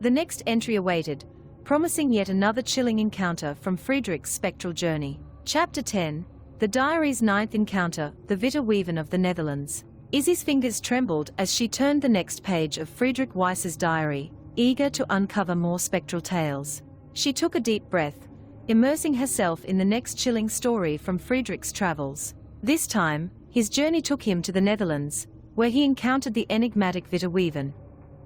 The next entry awaited, promising yet another chilling encounter from Friedrich's spectral journey. Chapter 10, The Diary's Ninth Encounter, The Witte Weaven of the Netherlands. Izzy's fingers trembled as she turned the next page of Friedrich Weiss's diary, eager to uncover more spectral tales. She took a deep breath, immersing herself in the next chilling story from Friedrich's travels. This time, his journey took him to the Netherlands, where he encountered the enigmatic Witte Weaven.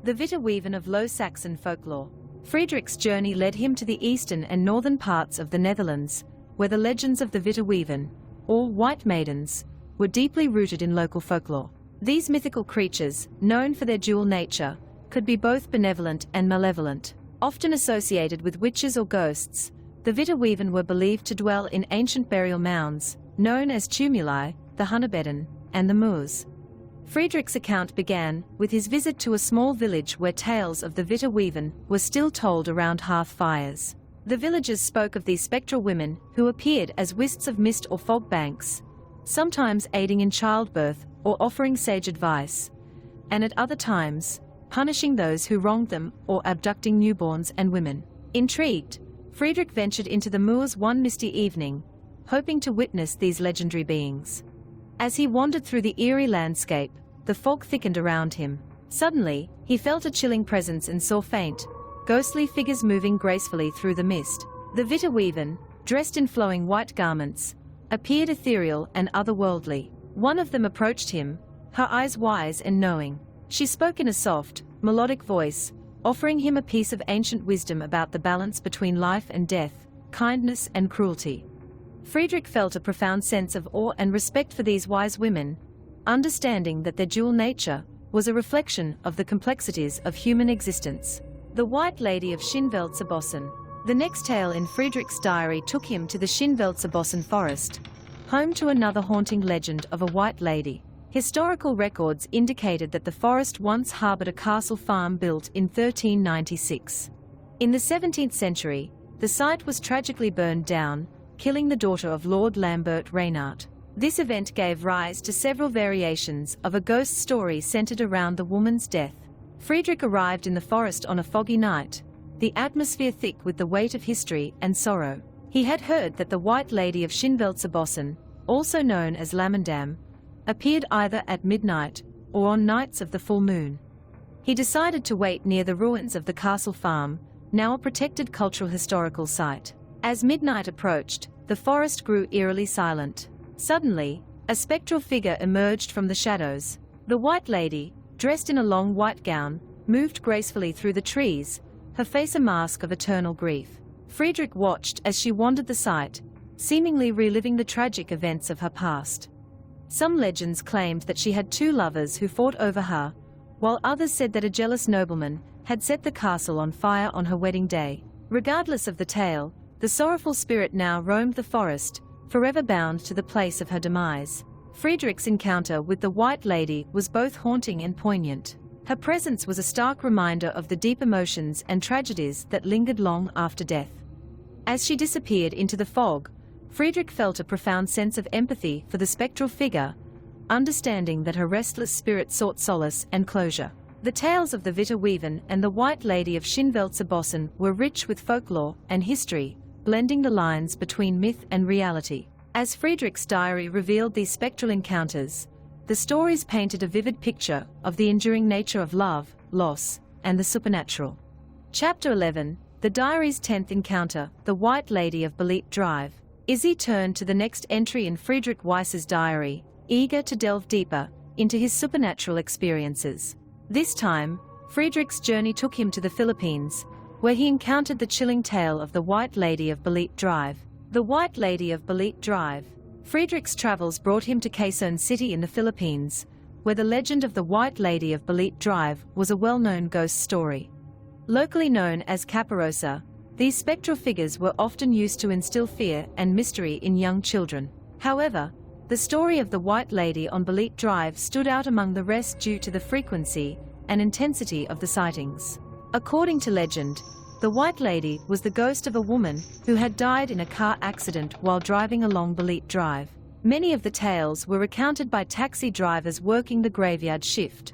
The Witte Weaven of Low Saxon folklore. Friedrich's journey led him to the eastern and northern parts of the Netherlands, where the legends of the Witte Weaven, or White Maidens, were deeply rooted in local folklore. These mythical creatures, known for their dual nature, could be both benevolent and malevolent. Often associated with witches or ghosts, The Witte-Weaven were believed to dwell in ancient burial mounds, known as tumuli, the Hunebedden, and the moors. Friedrich's account began with his visit to a small village where tales of the Witte-Weaven were still told around hearth fires. The villagers spoke of these spectral women who appeared as wisps of mist or fog banks, sometimes aiding in childbirth or offering sage advice, and at other times, punishing those who wronged them or abducting newborns and women. Intrigued, Friedrich ventured into the moors one misty evening, hoping to witness these legendary beings. As he wandered through the eerie landscape, the fog thickened around him. Suddenly, he felt a chilling presence and saw faint, ghostly figures moving gracefully through the mist. The Witte-Weaven, dressed in flowing white garments, appeared ethereal and otherworldly. One of them approached him, her eyes wise and knowing. She spoke in a soft, melodic voice, offering him a piece of ancient wisdom about the balance between life and death, kindness and cruelty. Friedrich felt a profound sense of awe and respect for these wise women, understanding that their dual nature was a reflection of the complexities of human existence. The White Lady of Shinveldserbossen. The next tale in Friedrich's diary took him to the Shinveldserbossen forest, home to another haunting legend of a White Lady. Historical records indicated that the forest once harbored a castle farm built in 1396. In the 17th century, the site was tragically burned down, killing the daughter of Lord Lambert Reynard. This event gave rise to several variations of a ghost story centered around the woman's death. Friedrich arrived in the forest on a foggy night, the atmosphere thick with the weight of history and sorrow. He had heard that the White Lady of Shinveldserbossen, also known as Lamendam, appeared either at midnight or on nights of the full moon. He decided to wait near the ruins of the castle farm, now a protected cultural historical site. As midnight approached, the forest grew eerily silent. Suddenly, a spectral figure emerged from the shadows. The White Lady, dressed in a long white gown, moved gracefully through the trees, her face a mask of eternal grief. Friedrich watched as she wandered the site, seemingly reliving the tragic events of her past. Some legends claimed that she had two lovers who fought over her, while others said that a jealous nobleman had set the castle on fire on her wedding day. Regardless of the tale, the sorrowful spirit now roamed the forest, forever bound to the place of her demise. Friedrich's encounter with the White Lady was both haunting and poignant. Her presence was a stark reminder of the deep emotions and tragedies that lingered long after death. As she disappeared into the fog, Friedrich felt a profound sense of empathy for the spectral figure, understanding that her restless spirit sought solace and closure. The tales of the Witte-Weaven and the White Lady of Shinveldserbossen were rich with folklore and history, blending the lines between myth and reality. As Friedrich's diary revealed these spectral encounters, the stories painted a vivid picture of the enduring nature of love, loss, and the supernatural. Chapter 11, The Diary's 10th Encounter, The White Lady of Beleit Drive. Izzy turned to the next entry in Friedrich Weiss's diary, eager to delve deeper into his supernatural experiences. This time, Friedrich's journey took him to the Philippines, where he encountered the chilling tale of the White Lady of Beleit Drive. The White Lady of Beleit Drive. Friedrich's travels brought him to Quezon City in the Philippines, where the legend of the White Lady of Beleit Drive was a well-known ghost story. Locally known as Caparosa, these spectral figures were often used to instill fear and mystery in young children. However, the story of the White Lady on Beleit Drive stood out among the rest due to the frequency and intensity of the sightings. According to legend, the White Lady was the ghost of a woman who had died in a car accident while driving along Beleit Drive. Many of the tales were recounted by taxi drivers working the graveyard shift.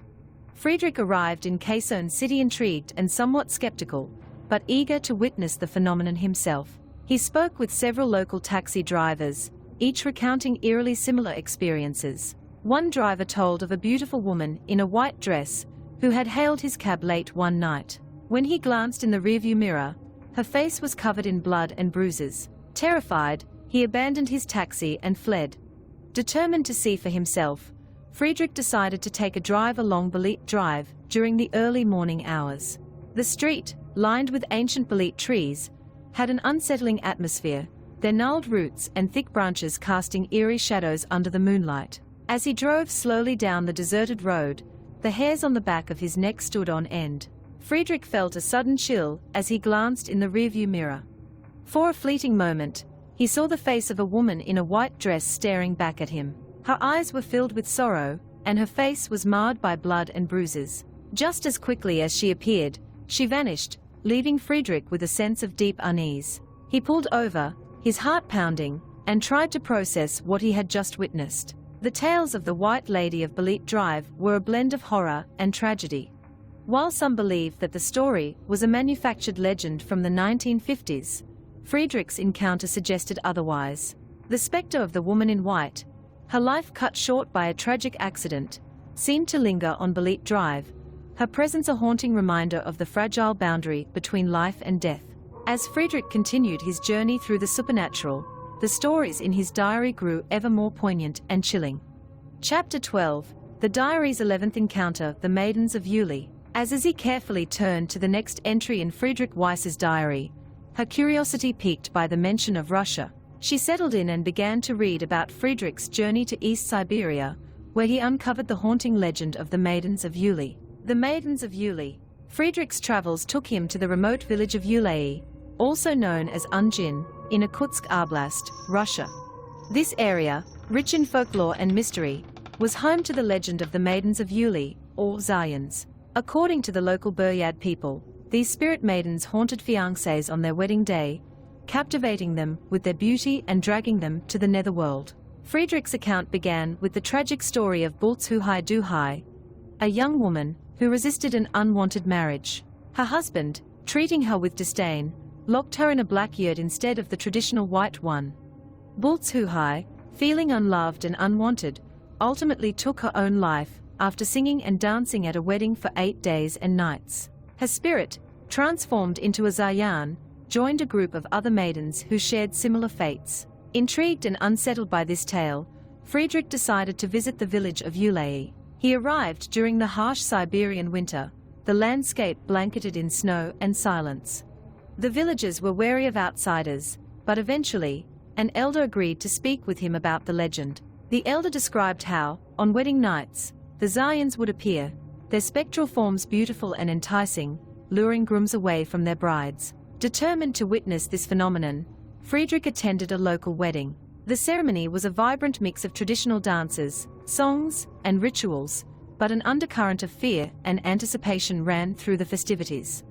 Friedrich arrived in Quezon City intrigued and somewhat skeptical, but eager to witness the phenomenon himself. He spoke with several local taxi drivers, each recounting eerily similar experiences. One driver told of a beautiful woman in a white dress who had hailed his cab late one night. When he glanced in the rearview mirror, her face was covered in blood and bruises. Terrified, he abandoned his taxi and fled. Determined to see for himself, Friedrich decided to take a drive along Beleit Drive during the early morning hours. The street, lined with ancient Beleit trees, had an unsettling atmosphere, their gnarled roots and thick branches casting eerie shadows under the moonlight. As he drove slowly down the deserted road, the hairs on the back of his neck stood on end. Friedrich felt a sudden chill as he glanced in the rearview mirror. For a fleeting moment, he saw the face of a woman in a white dress staring back at him. Her eyes were filled with sorrow, and her face was marred by blood and bruises. Just as quickly as she appeared, she vanished, leaving Friedrich with a sense of deep unease. He pulled over, his heart pounding, and tried to process what he had just witnessed. The tales of the White Lady of Bolete Drive were a blend of horror and tragedy. While some believed that the story was a manufactured legend from the 1950s, Friedrich's encounter suggested otherwise. The specter of the woman in white, her life cut short by a tragic accident, seemed to linger on Bolete Drive, her presence a haunting reminder of the fragile boundary between life and death. As Friedrich continued his journey through the supernatural, the stories in his diary grew ever more poignant and chilling. Chapter 12, The Diary's 11th Encounter, The Maidens of Uli. As Izzy carefully turned to the next entry in Friedrich Weiss's diary, her curiosity piqued by the mention of Russia. She settled in and began to read about Friedrich's journey to East Siberia, where he uncovered the haunting legend of the Maidens of Uli. The Maidens of Uli. Friedrich's travels took him to the remote village of Uli, also known as Ungin, in Irkutsk Oblast, Russia. This area, rich in folklore and mystery, was home to the legend of the Maidens of Uli, or Zayans. According to the local Buryat people, these spirit maidens haunted fiancés on their wedding day, captivating them with their beauty and dragging them to the netherworld. Friedrich's account began with the tragic story of Bultzuhai Duhai, a young woman who resisted an unwanted marriage. Her husband, treating her with disdain, locked her in a black yurt instead of the traditional white one. Bultzuhai, feeling unloved and unwanted, ultimately took her own life after singing and dancing at a wedding for 8 days and nights. Her spirit, transformed into a Zayan, joined a group of other maidens who shared similar fates. Intrigued and unsettled by this tale, Friedrich decided to visit the village of Uli. He arrived during the harsh Siberian winter, the landscape blanketed in snow and silence. The villagers were wary of outsiders, but eventually, an elder agreed to speak with him about the legend. The elder described how, on wedding nights, the Zayans would appear, their spectral forms beautiful and enticing, luring grooms away from their brides. Determined to witness this phenomenon, Friedrich attended a local wedding. The ceremony was a vibrant mix of traditional dances, songs, and rituals, but an undercurrent of fear and anticipation ran through the festivities.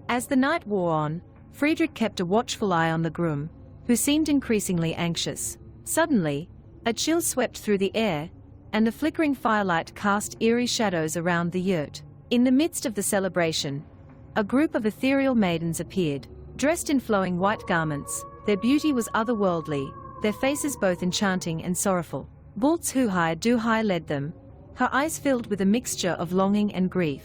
As the night wore on, Friedrich kept a watchful eye on the groom, who seemed increasingly anxious. Suddenly, a chill swept through the air, and the flickering firelight cast eerie shadows around the yurt. In the midst of the celebration, a group of ethereal maidens appeared, dressed in flowing white garments. Their beauty was otherworldly, their faces both enchanting and sorrowful. Bultzuhai Duhai led them, her eyes filled with a mixture of longing and grief.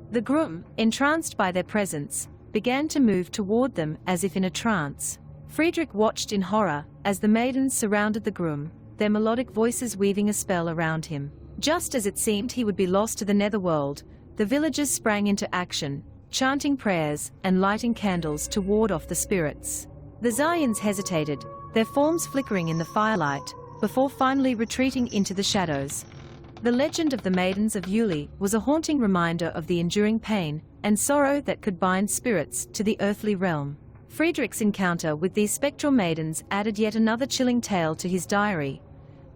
The groom, entranced by their presence, began to move toward them as if in a trance. Friedrich watched in horror as the maidens surrounded the groom, their melodic voices weaving a spell around him. Just as it seemed he would be lost to the netherworld, the villagers sprang into action, chanting prayers and lighting candles to ward off the spirits. The Zayans hesitated, their forms flickering in the firelight, before finally retreating into the shadows. The legend of the Maidens of Uli was a haunting reminder of the enduring pain and sorrow that could bind spirits to the earthly realm. Friedrich's encounter with these spectral maidens added yet another chilling tale to his diary,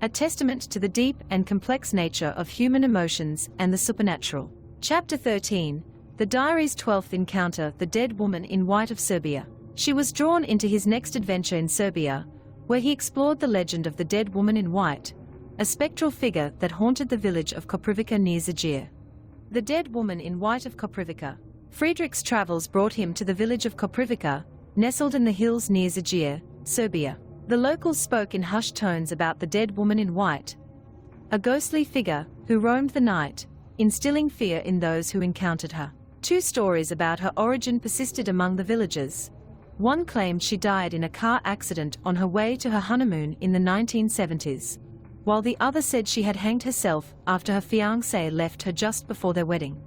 a testament to the deep and complex nature of human emotions and the supernatural. Chapter 13, The Diary's 12th Encounter, The Dead Woman in White of Serbia. She was drawn into his next adventure in Serbia, where he explored the legend of the Dead Woman in White, a spectral figure that haunted the village of Koprivica near Zagreb. The Dead Woman in White of Koprivica. Friedrich's travels brought him to the village of Koprivica, nestled in the hills near Zagreb, Serbia. The locals spoke in hushed tones about the Dead Woman in White, a ghostly figure who roamed the night, instilling fear in those who encountered her. 2 stories about her origin persisted among the villagers. One claimed she died in a car accident on her way to her honeymoon in the 1970s, while the other said she had hanged herself after her fiancé left her just before their wedding.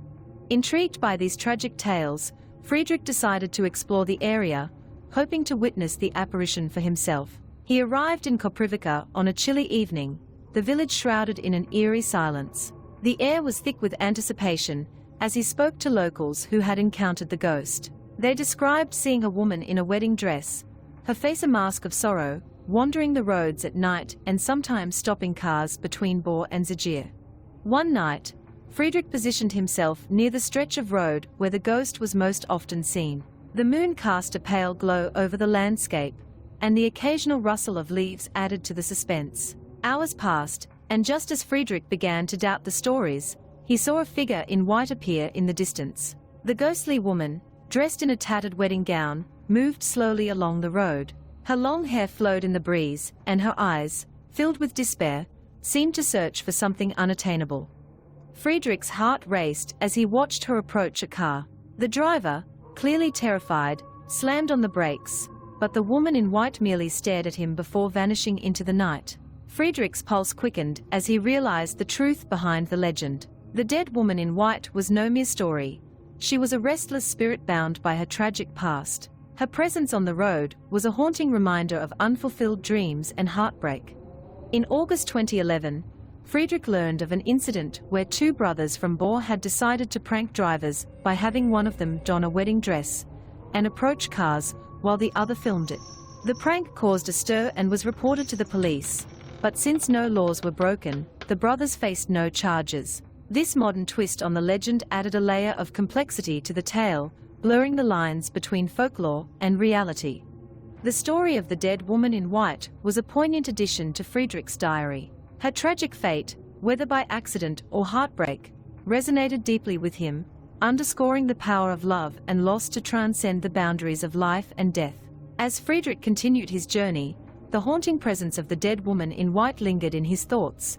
Intrigued by these tragic tales, Friedrich decided to explore the area, hoping to witness the apparition for himself. He arrived in Koprivica on a chilly evening, the village shrouded in an eerie silence. The air was thick with anticipation as he spoke to locals who had encountered the ghost. They described seeing a woman in a wedding dress, her face a mask of sorrow, wandering the roads at night and sometimes stopping cars between Bor and Zagir. One night, Friedrich positioned himself near the stretch of road where the ghost was most often seen. The moon cast a pale glow over the landscape, and the occasional rustle of leaves added to the suspense. Hours passed, and just as Friedrich began to doubt the stories, he saw a figure in white appear in the distance. The ghostly woman, dressed in a tattered wedding gown, moved slowly along the road. Her long hair flowed in the breeze, and her eyes, filled with despair, seemed to search for something unattainable. Friedrich's heart raced as he watched her approach a car. The driver, clearly terrified, slammed on the brakes, but the woman in white merely stared at him before vanishing into the night. Friedrich's pulse quickened as he realized the truth behind the legend. The dead woman in white was no mere story. She was a restless spirit bound by her tragic past. Her presence on the road was a haunting reminder of unfulfilled dreams and heartbreak. In August 2011, Friedrich learned of an incident where two brothers from Bor had decided to prank drivers by having one of them don a wedding dress and approach cars while the other filmed it. The prank caused a stir and was reported to the police, but since no laws were broken, the brothers faced no charges. This modern twist on the legend added a layer of complexity to the tale, blurring the lines between folklore and reality. The story of the dead woman in white was a poignant addition to Friedrich's diary. Her tragic fate, whether by accident or heartbreak, resonated deeply with him, underscoring the power of love and loss to transcend the boundaries of life and death. As Friedrich continued his journey, the haunting presence of the dead woman in white lingered in his thoughts,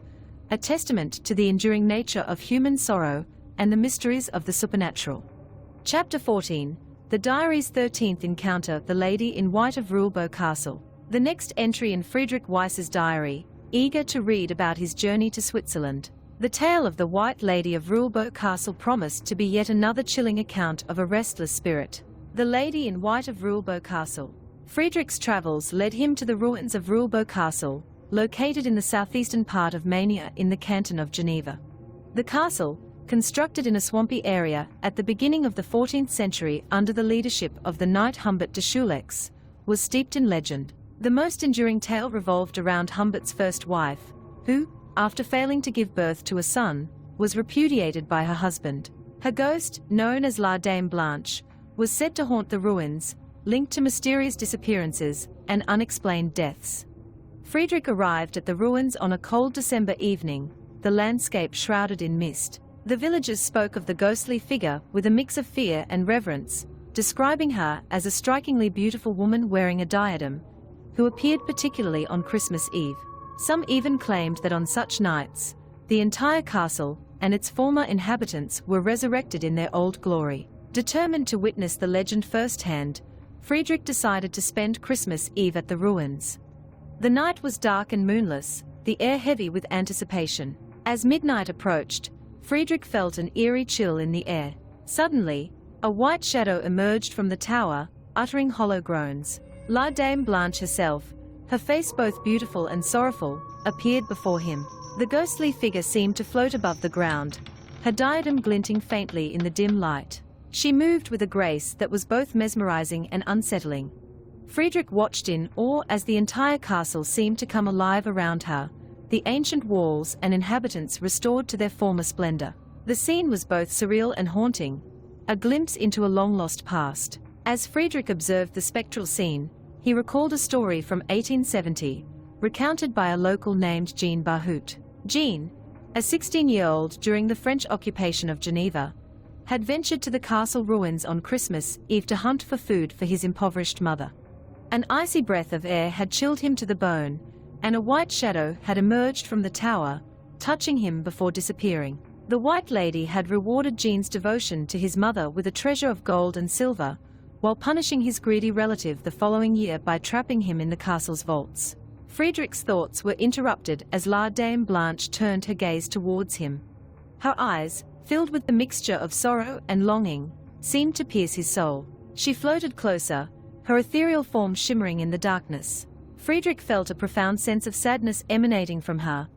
a testament to the enduring nature of human sorrow and the mysteries of the supernatural. Chapter 14. The Diary's 13th Encounter, the Lady in White of Rulbo Castle. The next entry in Friedrich Weiss's diary, eager to read about his journey to Switzerland. The tale of the White Lady of Rulbo Castle promised to be yet another chilling account of a restless spirit. The Lady in White of Rulbo Castle. Friedrich's travels led him to the ruins of Rulbo Castle, located in the southeastern part of Mania in the canton of Geneva. The castle, constructed in a swampy area at the beginning of the 14th century under the leadership of the knight Humbert de Schulex, was steeped in legend. The most enduring tale revolved around Humbert's first wife, who, after failing to give birth to a son, was repudiated by her husband. Her ghost, known as La Dame Blanche, was said to haunt the ruins, linked to mysterious disappearances and unexplained deaths. Friedrich arrived at the ruins on a cold December evening, the landscape shrouded in mist. The villagers spoke of the ghostly figure with a mix of fear and reverence, describing her as a strikingly beautiful woman wearing a diadem, who appeared particularly on Christmas Eve. Some even claimed that on such nights, the entire castle and its former inhabitants were resurrected in their old glory. Determined to witness the legend firsthand, Friedrich decided to spend Christmas Eve at the ruins. The night was dark and moonless, the air heavy with anticipation. As midnight approached, Friedrich felt an eerie chill in the air. Suddenly, a white shadow emerged from the tower, uttering hollow groans. La Dame Blanche herself, her face both beautiful and sorrowful, appeared before him. The ghostly figure seemed to float above the ground, her diadem glinting faintly in the dim light. She moved with a grace that was both mesmerizing and unsettling. Friedrich watched in awe as the entire castle seemed to come alive around her, the ancient walls and inhabitants restored to their former splendor. The scene was both surreal and haunting, a glimpse into a long-lost past. As Friedrich observed the spectral scene, he recalled a story from 1870, recounted by a local named Jean Bahut. Jean, a 16-year-old during the French occupation of Geneva, had ventured to the castle ruins on Christmas Eve to hunt for food for his impoverished mother. An icy breath of air had chilled him to the bone, and a white shadow had emerged from the tower, touching him before disappearing. The White Lady had rewarded Jean's devotion to his mother with a treasure of gold and silver, while punishing his greedy relative the following year by trapping him in the castle's vaults. Friedrich's thoughts were interrupted as La Dame Blanche turned her gaze towards him. Her eyes, filled with the mixture of sorrow and longing, seemed to pierce his soul. She floated closer, her ethereal form shimmering in the darkness. Friedrich felt a profound sense of sadness emanating from her,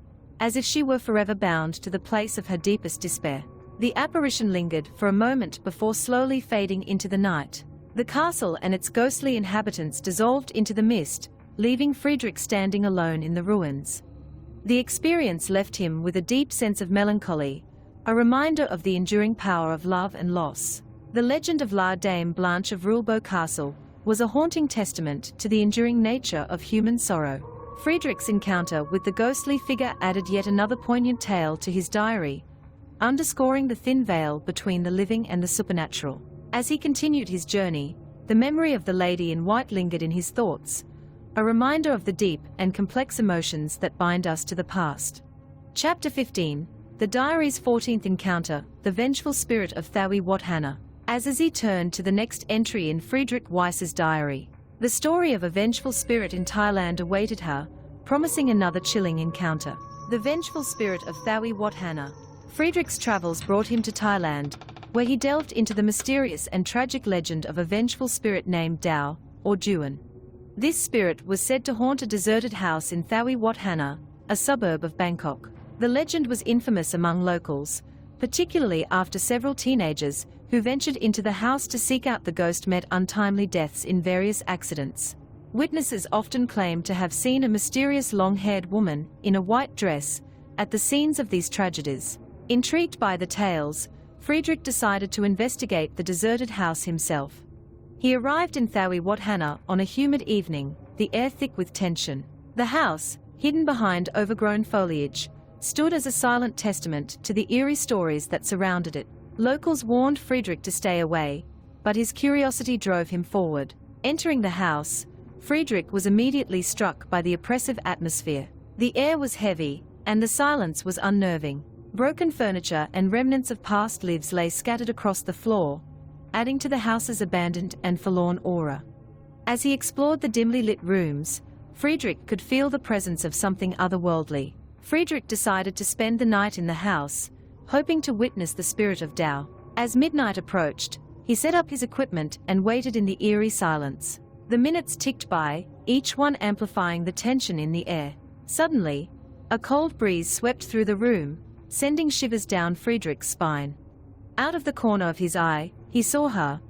as if she were forever bound to the place of her deepest despair. The apparition lingered for a moment before slowly fading into the night. The castle and its ghostly inhabitants dissolved into the mist, leaving Friedrich standing alone in the ruins. The experience left him with a deep sense of melancholy, a reminder of the enduring power of love and loss. The legend of La Dame Blanche of Rulebo Castle was a haunting testament to the enduring nature of human sorrow. Friedrich's encounter with the ghostly figure added yet another poignant tale to his diary, underscoring the thin veil between the living and the supernatural. As he continued his journey, the memory of the lady in white lingered in his thoughts, a reminder of the deep and complex emotions that bind us to the past. Chapter 15, The Diary's 14th Encounter, The Vengeful Spirit of Thawi Wat Hannah. As he turned to the next entry in Friedrich Weiss's diary, the story of a vengeful spirit in Thailand awaited her, promising another chilling encounter. The vengeful spirit of Thawi Wat Hannah. Friedrich's travels brought him to Thailand, where he delved into the mysterious and tragic legend of a vengeful spirit named Dao, or Duan. This spirit was said to haunt a deserted house in Thawi Wat Hannah, a suburb of Bangkok. The legend was infamous among locals, particularly after several teenagers who ventured into the house to seek out the ghost met untimely deaths in various accidents. Witnesses often claimed to have seen a mysterious long-haired woman in a white dress at the scenes of these tragedies. Intrigued by the tales, Friedrich decided to investigate the deserted house himself. He arrived in Thawi Wat Hannah on a humid evening, the air thick with tension. The house, hidden behind overgrown foliage, stood as a silent testament to the eerie stories that surrounded it. Locals warned Friedrich to stay away, but his curiosity drove him forward. Entering the house, Friedrich was immediately struck by the oppressive atmosphere. The air was heavy, and the silence was unnerving. Broken furniture and remnants of past lives lay scattered across the floor, adding to the house's abandoned and forlorn aura. As he explored the dimly lit rooms, Friedrich could feel the presence of something otherworldly. Friedrich decided to spend the night in the house, hoping to witness the spirit of Dao. As midnight approached, he set up his equipment and waited in the eerie silence. The minutes ticked by, each one amplifying the tension in the air. Suddenly, a cold breeze swept through the room, sending shivers down Friedrich's spine. Out of the corner of his eye, he saw her,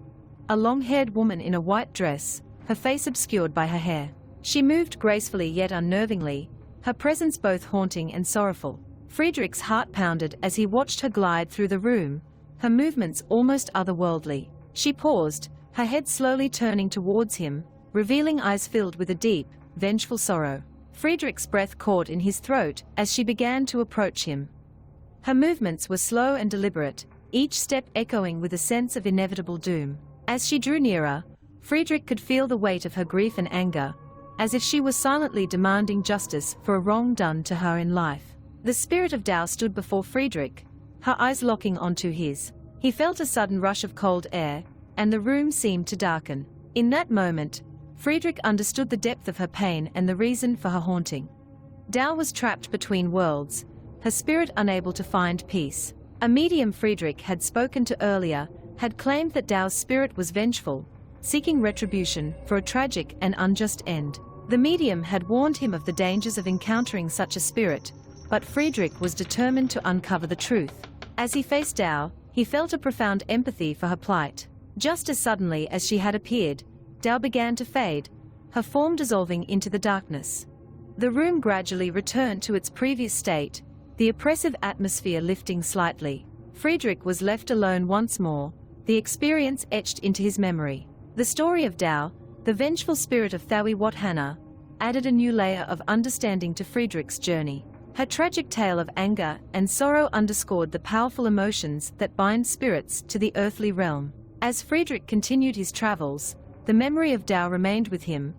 a long-haired woman in a white dress, her face obscured by her hair. She moved gracefully yet unnervingly, her presence both haunting and sorrowful. Friedrich's heart pounded as he watched her glide through the room, her movements almost otherworldly. She paused, her head slowly turning towards him, revealing eyes filled with a deep, vengeful sorrow. Friedrich's breath caught in his throat as she began to approach him. Her movements were slow and deliberate, each step echoing with a sense of inevitable doom. As she drew nearer, Friedrich could feel the weight of her grief and anger, as if she was silently demanding justice for a wrong done to her in life. The spirit of Dao stood before Friedrich, her eyes locking onto his. He felt a sudden rush of cold air, and the room seemed to darken. In that moment, Friedrich understood the depth of her pain and the reason for her haunting. Dao was trapped between worlds, her spirit unable to find peace. A medium Friedrich had spoken to earlier had claimed that Dao's spirit was vengeful, seeking retribution for a tragic and unjust end. The medium had warned him of the dangers of encountering such a spirit, but Friedrich was determined to uncover the truth. As he faced Dao, he felt a profound empathy for her plight. Just as suddenly as she had appeared, Dao began to fade, her form dissolving into the darkness. The room gradually returned to its previous state, the oppressive atmosphere lifting slightly. Friedrich was left alone once more, the experience etched into his memory. The story of Dao, the vengeful spirit of Thawi Wat Hannah, added a new layer of understanding to Friedrich's journey. Her tragic tale of anger and sorrow underscored the powerful emotions that bind spirits to the earthly realm. As Friedrich continued his travels, the memory of Dao remained with him,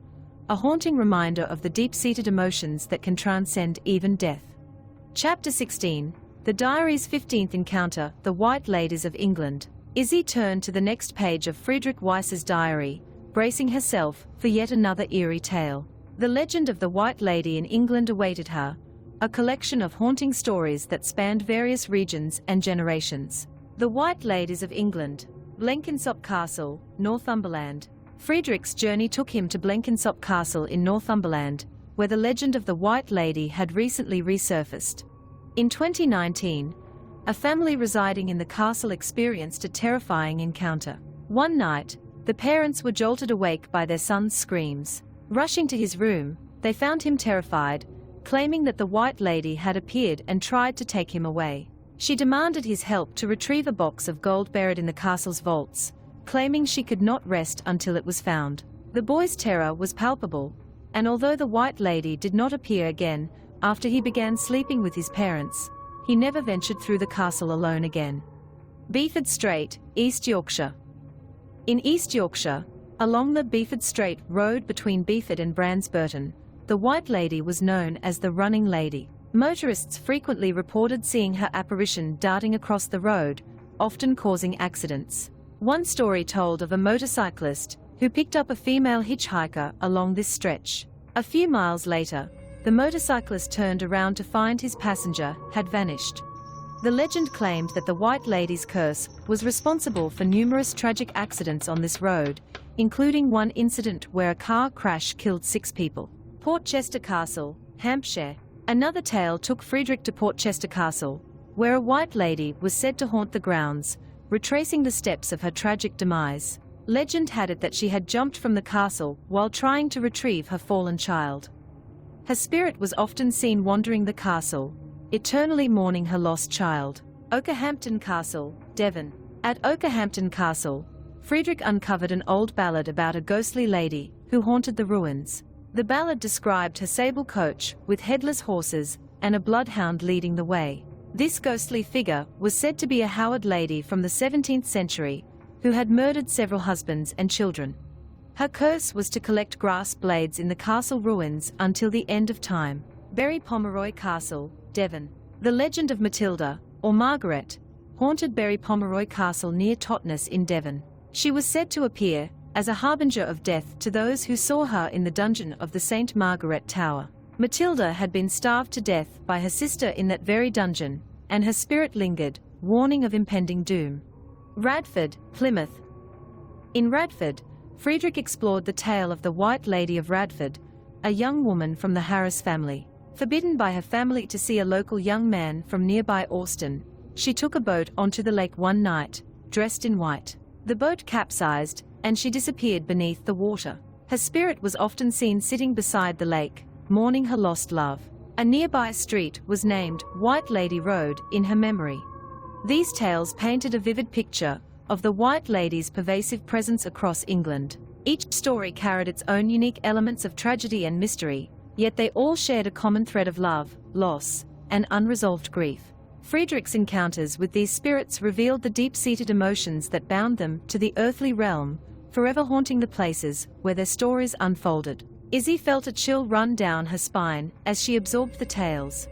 a haunting reminder of the deep-seated emotions that can transcend even death. Chapter 16, The Diary's 15th Encounter, The White Ladies of England. Izzy turned to the next page of Friedrich Weiss's diary, bracing herself for yet another eerie tale. The legend of the White Lady in England awaited her, a collection of haunting stories that spanned various regions and generations. The White Ladies of England. Blenkinsop Castle, Northumberland. Friedrich's journey took him to Blenkinsop Castle in Northumberland, where the legend of the White Lady had recently resurfaced. In 2019, a family residing in the castle experienced a terrifying encounter. One night, The parents were jolted awake by their son's screams. Rushing to his room, they found him terrified, claiming that the White Lady had appeared and tried to take him away. She demanded his help to retrieve a box of gold buried in the castle's vaults, claiming she could not rest until it was found. The boy's terror was palpable, and although the White Lady did not appear again after he began sleeping with his parents, he never ventured through the castle alone again. Beeford Strait, East Yorkshire. In East Yorkshire, along the Beeford Strait road between Beeford and Bransburton, the White Lady was known as the Running Lady. Motorists frequently reported seeing her apparition darting across the road, often causing accidents. One story told of a motorcyclist who picked up a female hitchhiker along this stretch. A few miles later, the motorcyclist turned around to find his passenger had vanished. The legend claimed that the White Lady's curse was responsible for numerous tragic accidents on this road, including one incident where a car crash killed 6 people. Portchester Castle, Hampshire. Another tale took Friedrich to Portchester Castle, where a White Lady was said to haunt the grounds, retracing the steps of her tragic demise. Legend had it that she had jumped from the castle while trying to retrieve her fallen child. Her spirit was often seen wandering the castle, eternally mourning her lost child. Okehampton Castle, Devon. At Okehampton Castle, Friedrich uncovered an old ballad about a ghostly lady who haunted the ruins. The ballad described her sable coach with headless horses and a bloodhound leading the way. This ghostly figure was said to be a Howard lady from the 17th century who had murdered several husbands and children. Her curse was to collect grass blades in the castle ruins until the end of time. Berry Pomeroy Castle, Devon. The legend of Matilda, or Margaret, haunted Berry Pomeroy Castle near Totnes in Devon. She was said to appear as a harbinger of death to those who saw her in the dungeon of the St. Margaret Tower. Matilda had been starved to death by her sister in that very dungeon, and her spirit lingered, warning of impending doom. Radford, Plymouth. In Radford, Friedrich explored the tale of the White Lady of Radford, a young woman from the Harris family. Forbidden by her family to see a local young man from nearby Austin, she took a boat onto the lake one night, dressed in white. The boat capsized, and she disappeared beneath the water. Her spirit was often seen sitting beside the lake, mourning her lost love. A nearby street was named White Lady Road in her memory. These tales painted a vivid picture of the White Lady's pervasive presence across England. Each story carried its own unique elements of tragedy and mystery, yet they all shared a common thread of love, loss, and unresolved grief. Friedrich's encounters with these spirits revealed the deep-seated emotions that bound them to the earthly realm, forever haunting the places where their stories unfolded. Izzy felt a chill run down her spine as she absorbed the tales.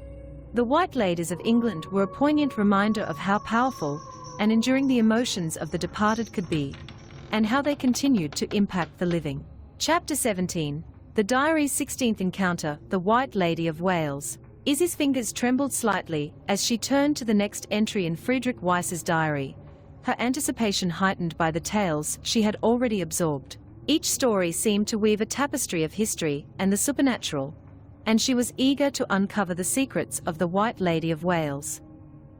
The White Ladies of England were a poignant reminder of how powerful and enduring the emotions of the departed could be, and how they continued to impact the living. Chapter 17. The Diary's 16th Encounter, the White Lady of Wales. Izzy's fingers trembled slightly as she turned to the next entry in Friedrich Weiss's diary, her anticipation heightened by the tales she had already absorbed. Each story seemed to weave a tapestry of history and the supernatural, and she was eager to uncover the secrets of the White Lady of Wales.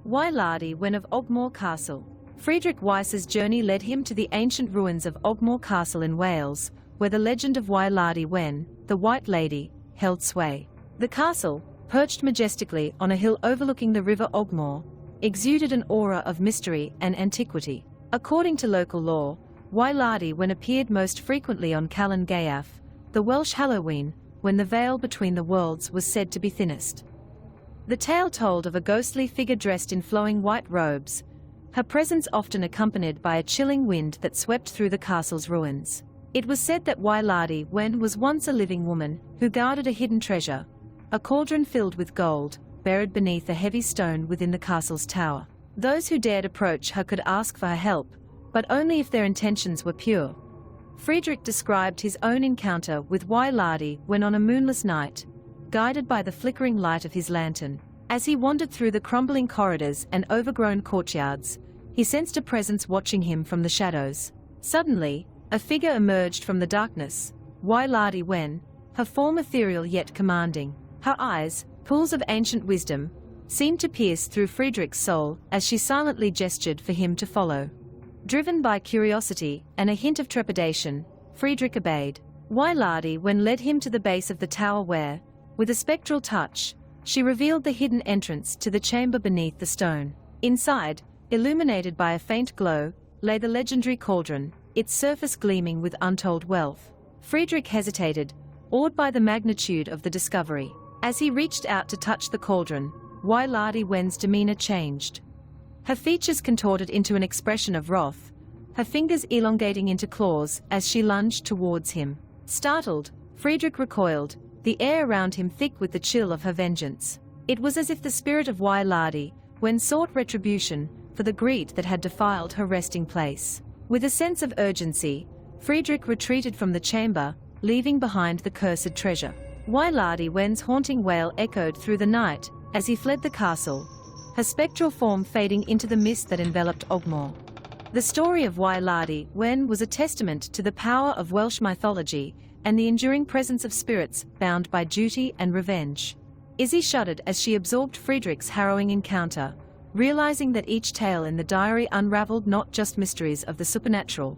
Wailadi Wen of Ogmore Castle. Friedrich Weiss's journey led him to the ancient ruins of Ogmore Castle in Wales, where the legend of Wailadi Wen, the White Lady, held sway. The castle, perched majestically on a hill overlooking the River Ogmore, exuded an aura of mystery and antiquity. According to local lore, Wailadi Wen appeared most frequently on Calan Gaeaf, the Welsh Halloween, when the veil between the worlds was said to be thinnest. The tale told of a ghostly figure dressed in flowing white robes, her presence often accompanied by a chilling wind that swept through the castle's ruins. It was said that Wailadi Wen was once a living woman who guarded a hidden treasure, a cauldron filled with gold, buried beneath a heavy stone within the castle's tower. Those who dared approach her could ask for her help, but only if their intentions were pure. Friedrich described his own encounter with Wailadi Wen on a moonless night, guided by the flickering light of his lantern. As he wandered through the crumbling corridors and overgrown courtyards, he sensed a presence watching him from the shadows. Suddenly, a figure emerged from the darkness, Wailadi Wen, her form ethereal yet commanding. Her eyes, pools of ancient wisdom, seemed to pierce through Friedrich's soul as she silently gestured for him to follow. Driven by curiosity and a hint of trepidation, Friedrich obeyed. Weiss led him to the base of the tower where, with a spectral touch, she revealed the hidden entrance to the chamber beneath the stone. Inside, illuminated by a faint glow, lay the legendary cauldron, its surface gleaming with untold wealth. Friedrich hesitated, awed by the magnitude of the discovery. As he reached out to touch the cauldron, Weiss' demeanor changed. Her features contorted into an expression of wrath, her fingers elongating into claws as she lunged towards him. Startled, Friedrich recoiled, the air around him thick with the chill of her vengeance. It was as if the spirit of Weiss, when sought retribution for the greed that had defiled her resting place. With a sense of urgency, Friedrich retreated from the chamber, leaving behind the cursed treasure. Weiss' haunting wail echoed through the night as he fled the castle, her spectral form fading into the mist that enveloped Ogmore. The story of Weiss was a testament to the power of Welsh mythology and the enduring presence of spirits bound by duty and revenge. Izzy shuddered as she absorbed Friedrich's harrowing encounter, realizing that each tale in the diary unraveled not just mysteries of the supernatural,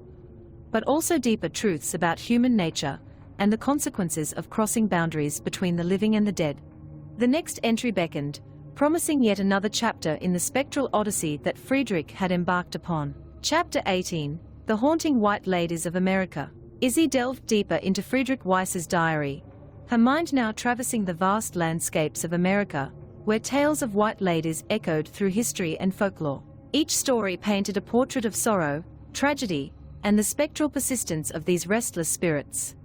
but also deeper truths about human nature and the consequences of crossing boundaries between the living and the dead. The next entry beckoned, promising yet another chapter in the spectral odyssey that Friedrich had embarked upon. Chapter 18, The Haunting White Ladies of America. Izzy delved deeper into Friedrich Weiss's diary, her mind now traversing the vast landscapes of America, where tales of white ladies echoed through history and folklore. Each story painted a portrait of sorrow, tragedy, and the spectral persistence of these restless spirits.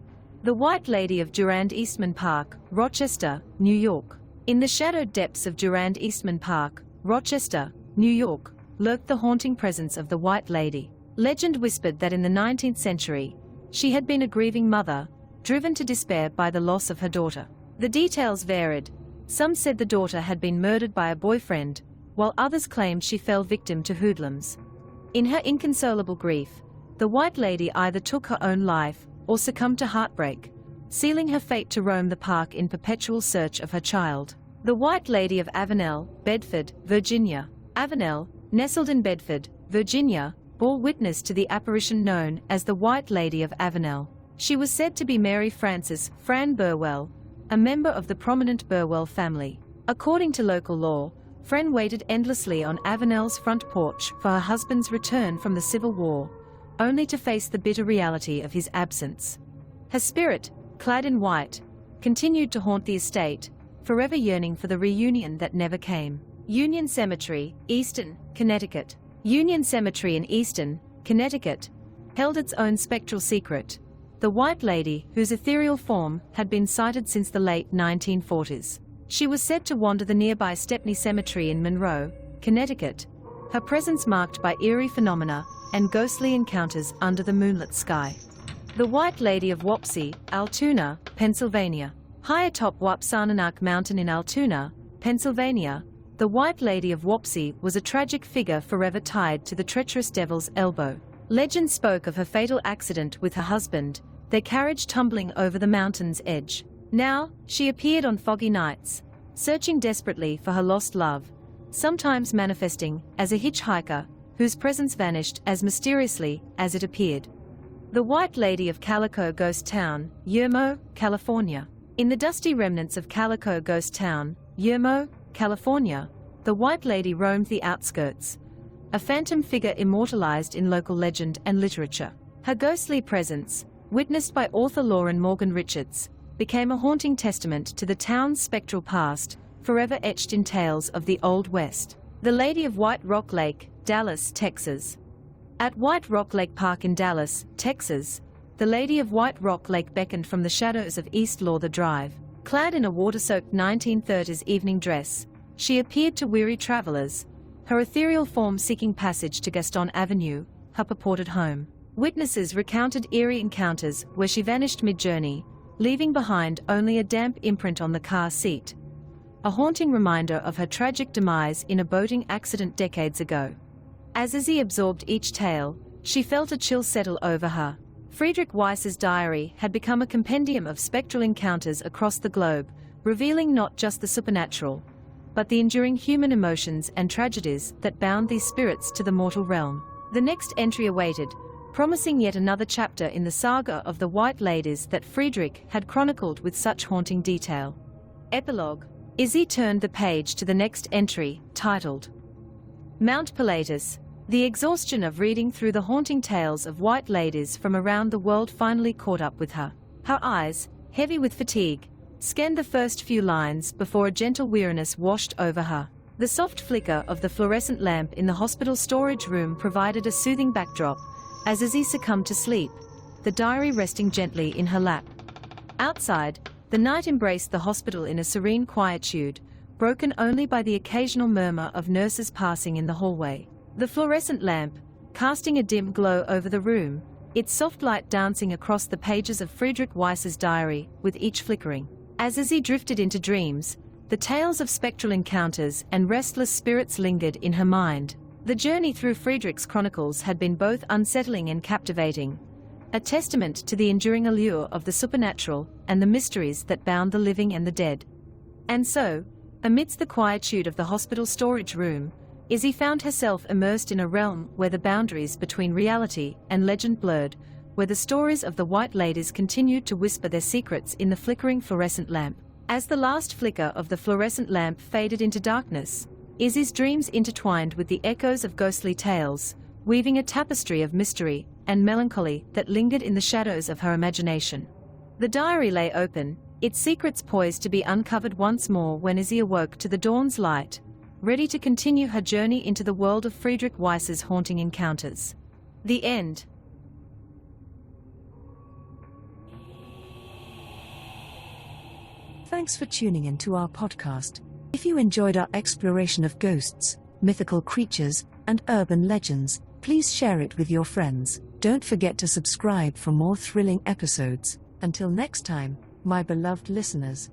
The White Lady of Durand Eastman Park, Rochester, New York. In the shadowed depths of Durand Eastman Park, Rochester, New York, lurked the haunting presence of the White Lady. Legend whispered that in the 19th century, she had been a grieving mother, driven to despair by the loss of her daughter. The details varied. Some said the daughter had been murdered by a boyfriend, while others claimed she fell victim to hoodlums. In her inconsolable grief, the White Lady either took her own life or succumbed to heartbreak, sealing her fate to roam the park in perpetual search of her child. The White Lady of Avenel, Bedford, Virginia. Avenel, nestled in Bedford, Virginia, bore witness to the apparition known as the White Lady of Avenel. She was said to be Mary Frances Fran Burwell, a member of the prominent Burwell family. According to local law, Fran waited endlessly on Avenel's front porch for her husband's return from the Civil War, only to face the bitter reality of his absence. Her spirit, clad in white, continued to haunt the estate, forever yearning for the reunion that never came. Union Cemetery, Easton, Connecticut. Union Cemetery in Easton, Connecticut, held its own spectral secret. The White Lady, whose ethereal form had been sighted since the late 1940s. She was said to wander the nearby Stepney Cemetery in Monroe, Connecticut, her presence marked by eerie phenomena and ghostly encounters under the moonlit sky. The White Lady of Wapsie, Altoona, Pennsylvania. High atop Wapsananak Mountain in Altoona, Pennsylvania, the White Lady of Wapsie was a tragic figure forever tied to the treacherous Devil's Elbow. Legend spoke of her fatal accident with her husband, their carriage tumbling over the mountain's edge. Now, she appeared on foggy nights, searching desperately for her lost love, sometimes manifesting as a hitchhiker whose presence vanished as mysteriously as it appeared. The White Lady of Calico Ghost Town, Yermo, California. In the dusty remnants of Calico Ghost Town, Yermo, California, the White Lady roamed the outskirts, a phantom figure immortalized in local legend and literature. Her ghostly presence, witnessed by author Lauren Morgan Richards, became a haunting testament to the town's spectral past, forever etched in tales of the Old West. The Lady of White Rock Lake, Dallas, Texas. At White Rock Lake Park in Dallas, Texas, the Lady of White Rock Lake beckoned from the shadows of East Lawther Drive. Clad in a water-soaked 1930s evening dress, she appeared to weary travelers, her ethereal form seeking passage to Gaston Avenue, her purported home. Witnesses recounted eerie encounters where she vanished mid-journey, leaving behind only a damp imprint on the car seat, a haunting reminder of her tragic demise in a boating accident decades ago. As Izzy absorbed each tale, she felt a chill settle over her. Friedrich Weiss's diary had become a compendium of spectral encounters across the globe, revealing not just the supernatural, but the enduring human emotions and tragedies that bound these spirits to the mortal realm. The next entry awaited, promising yet another chapter in the saga of the White Ladies that Friedrich had chronicled with such haunting detail. Epilogue. Izzy turned the page to the next entry, titled Mount Pilatus. The exhaustion of reading through the haunting tales of white ladies from around the world finally caught up with her. Her eyes, heavy with fatigue, scanned the first few lines before a gentle weariness washed over her. The soft flicker of the fluorescent lamp in the hospital storage room provided a soothing backdrop, as Izzy succumbed to sleep, the diary resting gently in her lap. Outside, the night embraced the hospital in a serene quietude, broken only by the occasional murmur of nurses passing in the hallway. The fluorescent lamp, casting a dim glow over the room, its soft light dancing across the pages of Friedrich Weiss's diary, with each flickering. As Izzy drifted into dreams, the tales of spectral encounters and restless spirits lingered in her mind. The journey through Friedrich's chronicles had been both unsettling and captivating, a testament to the enduring allure of the supernatural and the mysteries that bound the living and the dead. And so, amidst the quietude of the hospital storage room, Izzy found herself immersed in a realm where the boundaries between reality and legend blurred, where the stories of the White Ladies continued to whisper their secrets in the flickering fluorescent lamp. As the last flicker of the fluorescent lamp faded into darkness, Izzy's dreams intertwined with the echoes of ghostly tales, weaving a tapestry of mystery and melancholy that lingered in the shadows of her imagination. The diary lay open, its secrets poised to be uncovered once more when Izzy awoke to the dawn's light, ready to continue her journey into the world of Friedrich Weiss's haunting encounters. The end. Thanks for tuning in to our podcast. If you enjoyed our exploration of ghosts, mythical creatures, and urban legends, please share it with your friends. Don't forget to subscribe for more thrilling episodes. Until next time, my beloved listeners.